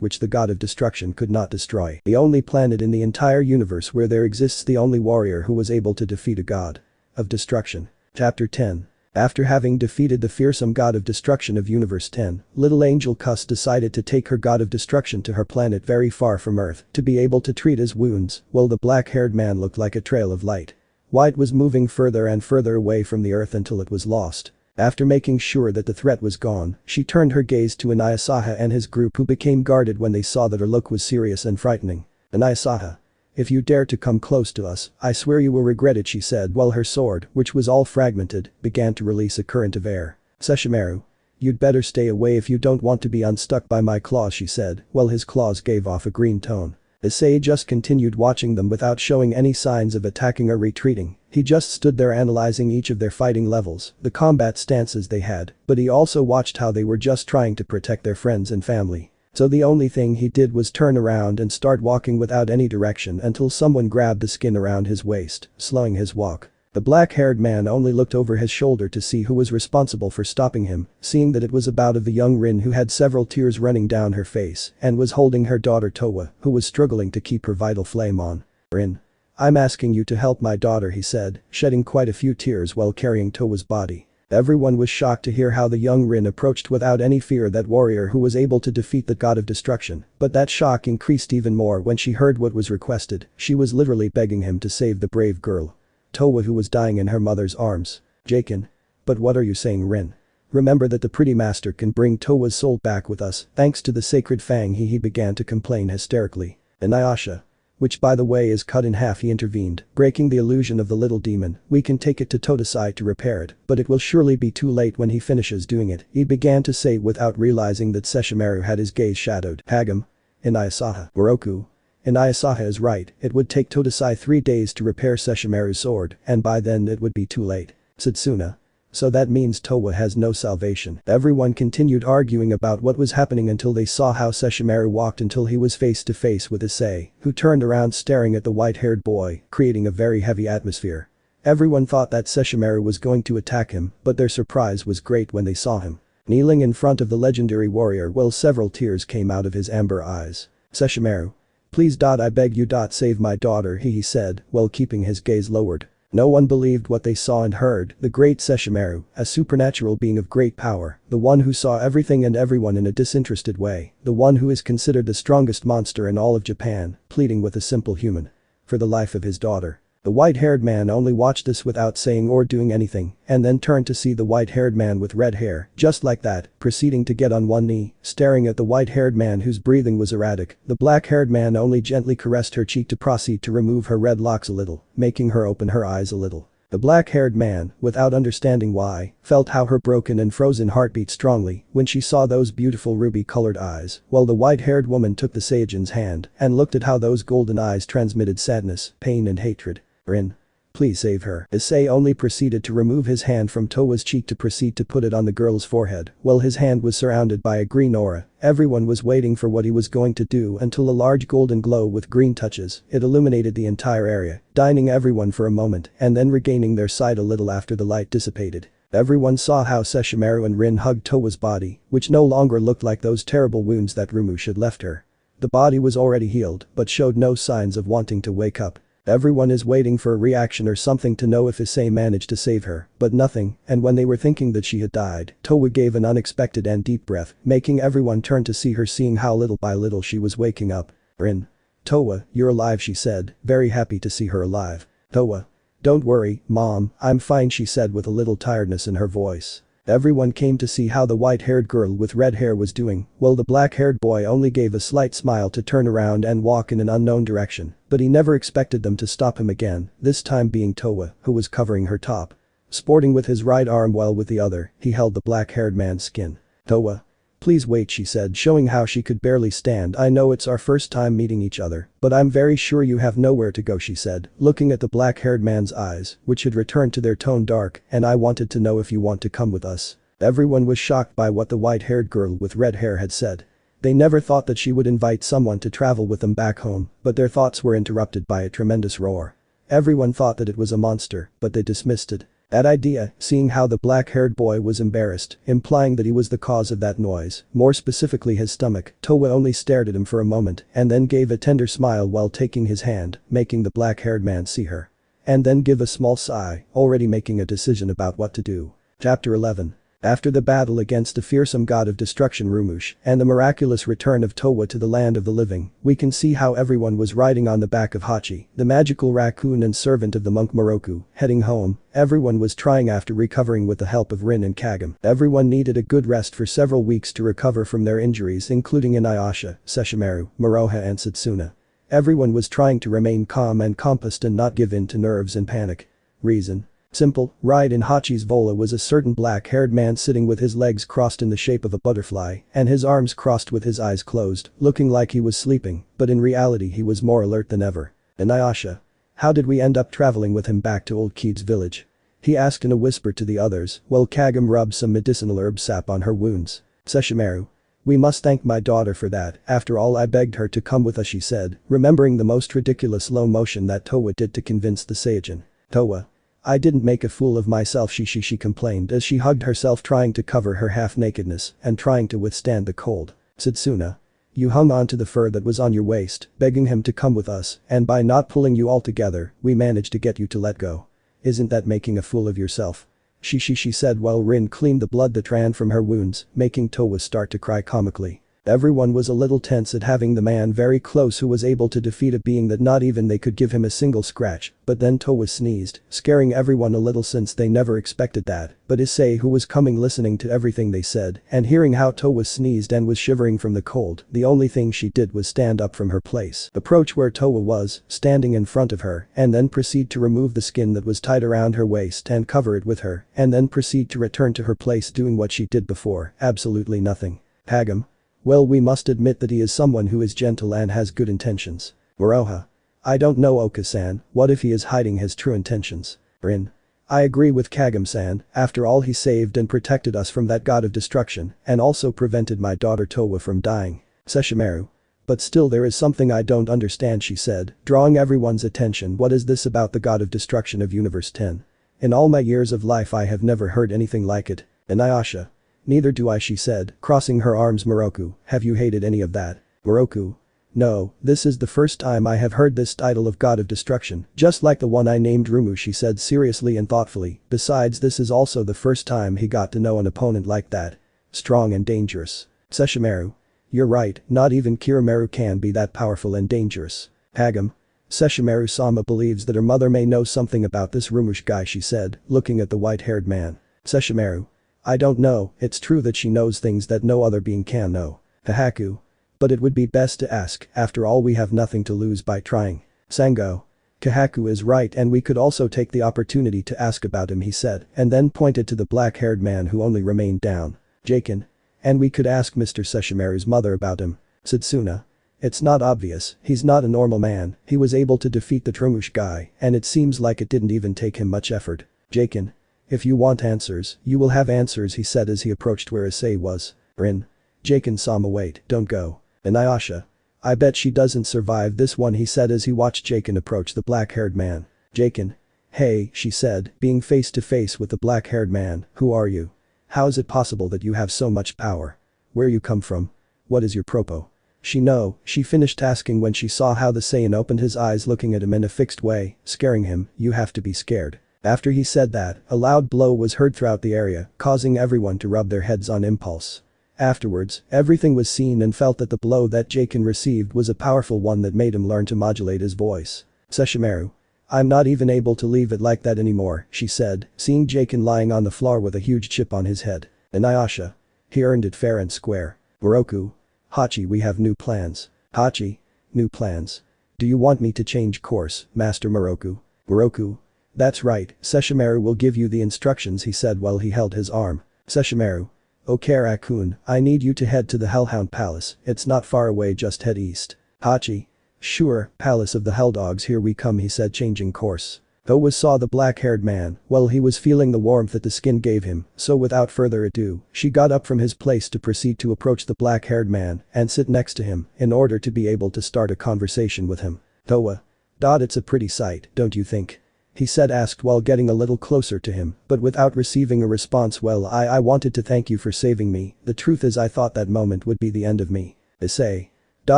which the God of Destruction could not destroy, the only planet in the entire universe where there exists the only warrior who was able to defeat a God of Destruction. Chapter 10. After having defeated the fearsome God of Destruction of Universe 10, little angel Kuss decided to take her God of Destruction to her planet very far from Earth to be able to treat his wounds, while the black-haired man looked like a trail of light. White was moving further and further away from the Earth until it was lost. After making sure that the threat was gone, she turned her gaze to Inayasaha and his group, who became guarded when they saw that her look was serious and frightening. Inayasaha. If you dare to come close to us, I swear you will regret it, she said, while her sword, which was all fragmented, began to release a current of air. Sesshomaru. You'd better stay away if you don't want to be unstuck by my claws, she said, while his claws gave off a green tone. Issei just continued watching them without showing any signs of attacking or retreating. He just stood there analyzing each of their fighting levels, the combat stances they had, but he also watched how they were just trying to protect their friends and family. So the only thing he did was turn around and start walking without any direction until someone grabbed the skin around his waist, slowing his walk. The black-haired man only looked over his shoulder to see who was responsible for stopping him, seeing that it was about of the young Rin, who had several tears running down her face and was holding her daughter Towa, who was struggling to keep her vital flame on. Rin. I'm asking you to help my daughter, he said, shedding quite a few tears while carrying Towa's body. Everyone was shocked to hear how the young Rin approached without any fear that warrior who was able to defeat the God of Destruction, but that shock increased even more when she heard what was requested. She was literally begging him to save the brave girl. Towa, who was dying in her mother's arms. Jaken. But what are you saying, Rin? Remember that the pretty master can bring Towa's soul back with us, thanks to the sacred fang. He began to complain hysterically. Inuyasha. Which by the way is cut in half, he intervened, breaking the illusion of the little demon. We can take it to Totosai to repair it, but it will surely be too late when he finishes doing it, he began to say without realizing that Sesshomaru had his gaze shadowed. Hagum. Inayasaha. Oroku. Inayasaha is right, it would take Totosai 3 days to repair Sesshomaru's sword, and by then it would be too late. Satsuna. So that means Towa has no salvation. Everyone continued arguing about what was happening until they saw how Sesshomaru walked until he was face to face with Issei, who turned around staring at the white-haired boy, creating a very heavy atmosphere. Everyone thought that Sesshomaru was going to attack him, but their surprise was great when they saw him. Kneeling in front of the legendary warrior while several tears came out of his amber eyes. "Sesshomaru. Please. I beg you. Save my daughter," he said, while keeping his gaze lowered. No one believed what they saw and heard. The great Sesshomaru, a supernatural being of great power, the one who saw everything and everyone in a disinterested way, the one who is considered the strongest monster in all of Japan, pleading with a simple human for the life of his daughter. The white-haired man only watched this without saying or doing anything, and then turned to see the white-haired man with red hair, just like that, proceeding to get on one knee, staring at the white-haired man whose breathing was erratic. The black-haired man only gently caressed her cheek to proceed to remove her red locks a little, making her open her eyes a little. The black-haired man, without understanding why, felt how her broken and frozen heart beat strongly when she saw those beautiful ruby-colored eyes, while the white-haired woman took the Saiyajin's hand and looked at how those golden eyes transmitted sadness, pain and hatred. "Rin. Please save her." Issei only proceeded to remove his hand from Towa's cheek to proceed to put it on the girl's forehead, while his hand was surrounded by a green aura. Everyone was waiting for what he was going to do until a large golden glow with green touches, it illuminated the entire area, blinding everyone for a moment and then regaining their sight a little after the light dissipated. Everyone saw how Sesshomaru and Rin hugged Towa's body, which no longer looked like those terrible wounds that Rumush had left her. The body was already healed but showed no signs of wanting to wake up. Everyone is waiting for a reaction or something to know if Issei managed to save her, but nothing, and when they were thinking that she had died, Towa gave an unexpected and deep breath, making everyone turn to see her, seeing how little by little she was waking up. "Rin. Towa, you're alive," she said, very happy to see her alive. "Towa. Don't worry, Mom, I'm fine," she said with a little tiredness in her voice. Everyone came to see how the white-haired girl with red hair was doing, while the black-haired boy only gave a slight smile to turn around and walk in an unknown direction, but he never expected them to stop him again, this time being Towa, who was covering her top. Sporting with his right arm while with the other, he held the black-haired man's skin. "Towa. Please wait," she said, showing how she could barely stand. "I know it's our first time meeting each other, but I'm very sure you have nowhere to go," she said, looking at the black-haired man's eyes, which had returned to their tone dark, "and I wanted to know if you want to come with us." Everyone was shocked by what the white-haired girl with red hair had said. They never thought that she would invite someone to travel with them back home, but their thoughts were interrupted by a tremendous roar. Everyone thought that it was a monster, but they dismissed it. That idea, seeing how the black-haired boy was embarrassed, implying that he was the cause of that noise, more specifically his stomach, Towa only stared at him for a moment and then gave a tender smile while taking his hand, making the black-haired man see her. And then give a small sigh, already making a decision about what to do. Chapter 11. After the battle against the fearsome god of destruction Rumush and the miraculous return of Towa to the land of the living, we can see how everyone was riding on the back of Hachi, the magical raccoon and servant of the monk Moroku, heading home. Everyone was trying after recovering with the help of Rin and Kagam. Everyone needed a good rest for several weeks to recover from their injuries, including Inuyasha, Sesshomaru, Moroha and Satsuna. Everyone was trying to remain calm and composed and not give in to nerves and panic. Reason. Simple. Right in Hachi's Vola was a certain black-haired man sitting with his legs crossed in the shape of a butterfly and his arms crossed with his eyes closed, looking like he was sleeping, but in reality he was more alert than ever. "Inuyasha. How did we end up traveling with him back to Old Kid's village?" he asked in a whisper to the others, while Kagam rubbed some medicinal herb sap on her wounds. "Sesshomaru. We must thank my daughter for that, after all I begged her to come with us," she said, remembering the most ridiculous slow motion that Towa did to convince the Saiyajin. "Towa. I didn't make a fool of myself," she complained as she hugged herself, trying to cover her half-nakedness and trying to withstand the cold. "Satsuna. You hung on to the fur that was on your waist, begging him to come with us, and by not pulling you all together, we managed to get you to let go. Isn't that making a fool of yourself?" She said while Rin cleaned the blood that ran from her wounds, making Towa start to cry comically. Everyone was a little tense at having the man very close who was able to defeat a being that not even they could give him a single scratch, but then Towa sneezed, scaring everyone a little since they never expected that, but Issei, who was coming listening to everything they said and hearing how Towa sneezed and was shivering from the cold, the only thing she did was stand up from her place, approach where Towa was, standing in front of her, and then proceed to remove the skin that was tied around her waist and cover it with her, and then proceed to return to her place doing what she did before, absolutely nothing. "Kagam. Well, we must admit that he is someone who is gentle and has good intentions. Moroha. I don't know, Oka-san, what if he is hiding his true intentions?" Rin. I agree with Kagam-san, after all he saved and protected us from that god of destruction and also prevented my daughter Towa from dying. Sesshomaru. But still there is something I don't understand, she said, drawing everyone's attention. What is this about the god of destruction of universe 10? In all my years of life I have never heard anything like it. Inuyasha. Neither do I, she said, crossing her arms. Moroku, have you hated any of that? Moroku. No, this is the first time I have heard this title of god of destruction, just like the one I named Rumu, she said seriously and thoughtfully. Besides, this is also the first time he got to know an opponent like that. Strong and dangerous. Sesshomaru. You're right, not even Kirimaru can be that powerful and dangerous. Hagam. Sesshomaru-sama believes that her mother may know something about this Rumush guy, she said, looking at the white-haired man. Sesshomaru. I don't know, it's true that she knows things that no other being can know. Hahaku. But it would be best to ask, after all we have nothing to lose by trying. Sango. Kahaku is right, and we could also take the opportunity to ask about him, he said, and then pointed to the black-haired man who only remained down. Jakin. And we could ask Mr. Sesshomaru's mother about him. Setsuna. It's not obvious, he's not a normal man, he was able to defeat the Trumush guy, and it seems like it didn't even take him much effort. Jakin. If you want answers, you will have answers, he said as he approached where Issei was. Rin. Jakin-sama, wait, don't go. Inuyasha. I bet she doesn't survive this one, he said as he watched Jakin approach the black-haired man. Jakin. Hey, she said, being face to face with the black-haired man, who are you? How is it possible that you have so much power? Where you come from? What is your propo? She finished asking when she saw how the Saiyan opened his eyes looking at him in a fixed way, scaring him. You have to be scared. After he said that, a loud blow was heard throughout the area, causing everyone to rub their heads on impulse. Afterwards, everything was seen and felt that the blow that Jakin received was a powerful one that made him learn to modulate his voice. Sesshomaru. I'm not even able to leave it like that anymore, she said, seeing Jakin lying on the floor with a huge chip on his head. Inuyasha. He earned it fair and square. Moroku. Hachi, we have new plans. Hachi. New plans. Do you want me to change course, Master Moroku? Moroku. That's right, Sesshomaru will give you the instructions, he said while he held his arm. Sesshomaru. Okay Raccoon, I need you to head to the Hellhound Palace, it's not far away, just head east. Hachi. Sure, Palace of the Helldogs, here we come, he said, changing course. Owa saw the black-haired man, well, he was feeling the warmth that the skin gave him, so without further ado, she got up from his place to proceed to approach the black-haired man and sit next to him in order to be able to start a conversation with him. Owa. It's a pretty sight, don't you think? He said, asked while getting a little closer to him, but without receiving a response. Well, I wanted to thank you for saving me, the truth is I thought that moment would be the end of me. Issei.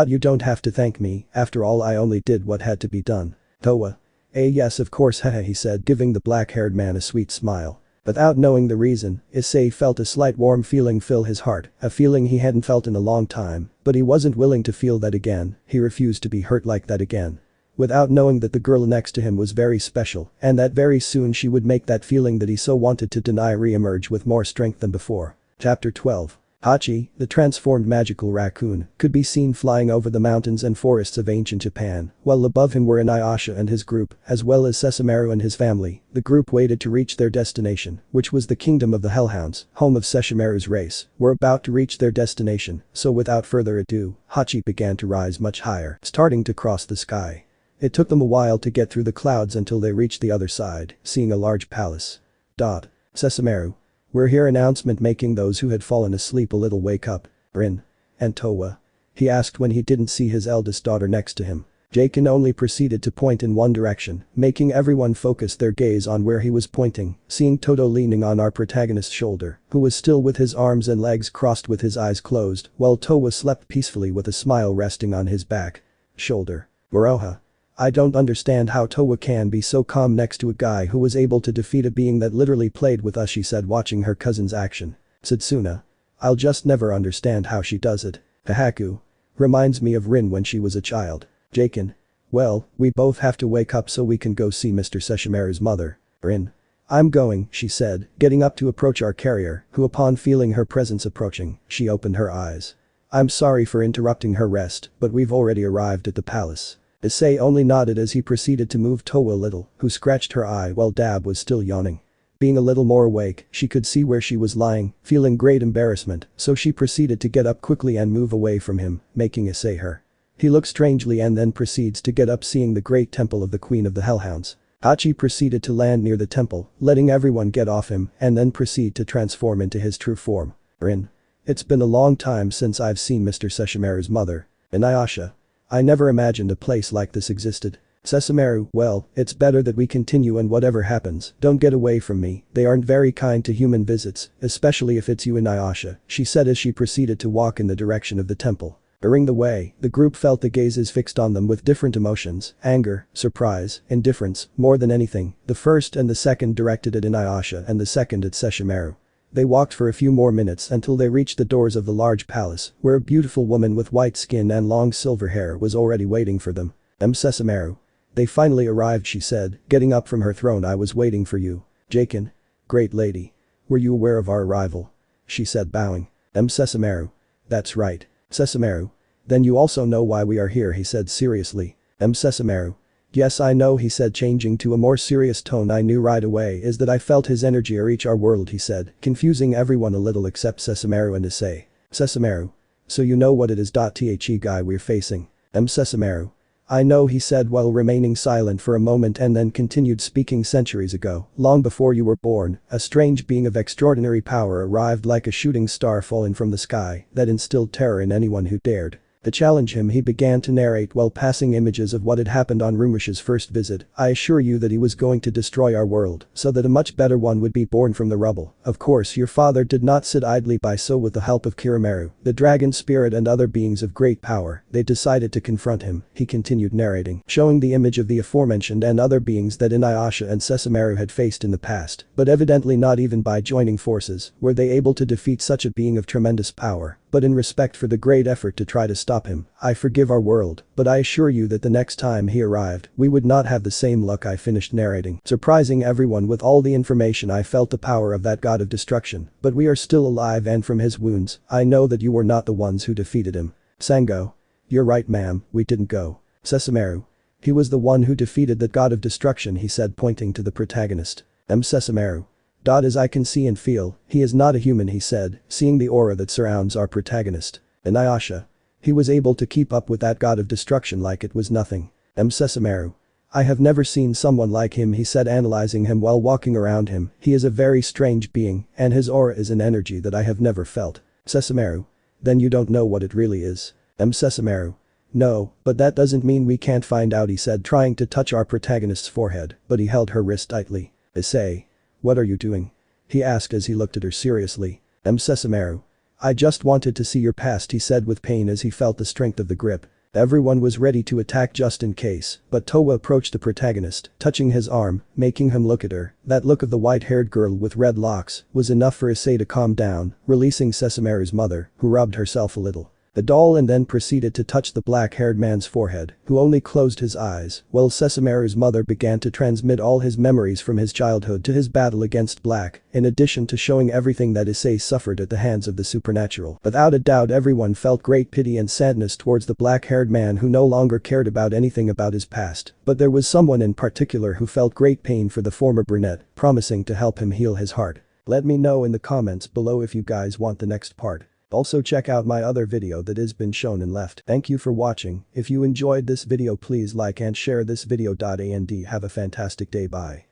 You don't have to thank me, after all I only did what had to be done. Towa. Yes of course, haha, he said, giving the black-haired man a sweet smile. Without knowing the reason, Issei felt a slight warm feeling fill his heart, a feeling he hadn't felt in a long time, but he wasn't willing to feel that again, he refused to be hurt like that again. Without knowing that the girl next to him was very special, and that very soon she would make that feeling that he so wanted to deny re-emerge with more strength than before. Chapter 12. Hachi, the transformed magical raccoon, could be seen flying over the mountains and forests of ancient Japan, while above him were Inuyasha and his group, as well as Sesshomaru and his family. The group waited to reach their destination, which was the kingdom of the Hellhounds, home of Sesshomaru's race, were about to reach their destination, so without further ado, Hachi began to rise much higher, starting to cross the sky. It took them a while to get through the clouds until they reached the other side, seeing a large palace. Sesshomaru. We're here, announcement making those who had fallen asleep a little wake up. Rin. And Towa. He asked when he didn't see his eldest daughter next to him. Jakin only proceeded to point in one direction, making everyone focus their gaze on where he was pointing, seeing Todo leaning on our protagonist's shoulder, who was still with his arms and legs crossed with his eyes closed, while Towa slept peacefully with a smile resting on his back. Shoulder. Moroha. I don't understand how Towa can be so calm next to a guy who was able to defeat a being that literally played with us, she said watching her cousin's action. Setsuna. I'll just never understand how she does it. Hahaku. Reminds me of Rin when she was a child. Jakin. Well, we both have to wake up so we can go see Mr. Sesshomaru's mother. Rin. I'm going, she said, getting up to approach our carrier, who upon feeling her presence approaching, she opened her eyes. I'm sorry for interrupting her rest, but we've already arrived at the palace. Issei only nodded as he proceeded to move Towa a little, who scratched her eye while Dab was still yawning. Being a little more awake, she could see where she was lying, feeling great embarrassment, so she proceeded to get up quickly and move away from him, making Issei her. He looked strangely and then proceeds to get up, seeing the great temple of the Queen of the Hellhounds. Hachi proceeded to land near the temple, letting everyone get off him and then proceed to transform into his true form. Rin. It's been a long time since I've seen Mr. Sesshomaru's mother. Inuyasha. I never imagined a place like this existed. Sesshomaru, well, it's better that we continue and whatever happens, don't get away from me, they aren't very kind to human visits, especially if it's you Inuyasha, she said as she proceeded to walk in the direction of the temple. During the way, the group felt the gazes fixed on them with different emotions, anger, surprise, indifference, more than anything, the first and the second directed at Inuyasha and the second at Sesshomaru. They walked for a few more minutes until they reached the doors of the large palace, where a beautiful woman with white skin and long silver hair was already waiting for them. Sesshomaru. They finally arrived, she said, getting up from her throne. I was waiting for you. Jaken. Great lady. Were you aware of our arrival? She said, bowing. Sesshomaru. That's right. Sesshomaru. Then you also know why we are here, he said seriously. Sesshomaru. Yes, I know, he said, changing to a more serious tone. I knew right away is that I felt his energy reach our world, he said, confusing everyone a little except Sesshomaru and Issei. Sesshomaru. So you know what it is. The guy we're facing. Sesshomaru. I know, he said while remaining silent for a moment and then continued speaking. Centuries ago, long before you were born, a strange being of extraordinary power arrived like a shooting star falling from the sky that instilled terror in anyone who dared to challenge him. He began to narrate while passing images of what had happened on Rumish's first visit. I assure you that he was going to destroy our world so that a much better one would be born from the rubble. Of course your father did not sit idly by, so with the help of Kiramuru, the dragon spirit and other beings of great power, they decided to confront him, he continued narrating, showing the image of the aforementioned and other beings that Inuyasha and Sesshomaru had faced in the past, but evidently not even by joining forces were they able to defeat such a being of tremendous power. But in respect for the great effort to try to stop him, I forgive our world, but I assure you that the next time he arrived, we would not have the same luck. I finished narrating, surprising everyone with all the information. I felt the power of that god of destruction, but we are still alive, and from his wounds, I know that you were not the ones who defeated him. Sango. You're right, ma'am, we didn't go. Sesshomaru. He was the one who defeated that god of destruction, he said, pointing to the protagonist. Sesshomaru. As I can see and feel, he is not a human, he said, seeing the aura that surrounds our protagonist. Inuyasha. He was able to keep up with that god of destruction like it was nothing. Sesshomaru. I have never seen someone like him, he said, analyzing him while walking around him. He is a very strange being, and his aura is an energy that I have never felt. Sesshomaru. Then you don't know what it really is. Sesshomaru. No, but that doesn't mean we can't find out, he said, trying to touch our protagonist's forehead, but he held her wrist tightly. Issei. What are you doing? He asked as he looked at her seriously. Sesshomaru. I just wanted to see your past, he said with pain as he felt the strength of the grip. Everyone was ready to attack just in case, but Towa approached the protagonist, touching his arm, making him look at her. That look of the white-haired girl with red locks was enough for Issei to calm down, releasing Sesshomaru's mother, who rubbed herself a little. The doll and then proceeded to touch the black-haired man's forehead, who only closed his eyes, while Sesshomaru's mother began to transmit all his memories from his childhood to his battle against Black, in addition to showing everything that Issei suffered at the hands of the supernatural. Without a doubt everyone felt great pity and sadness towards the black-haired man who no longer cared about anything about his past, but there was someone in particular who felt great pain for the former brunette, promising to help him heal his heart. Let me know in the comments below if you guys want the next part. Also check out my other video that has been shown and left. Thank you for watching. If you enjoyed this video, please like and share this video. And have a fantastic day. Bye.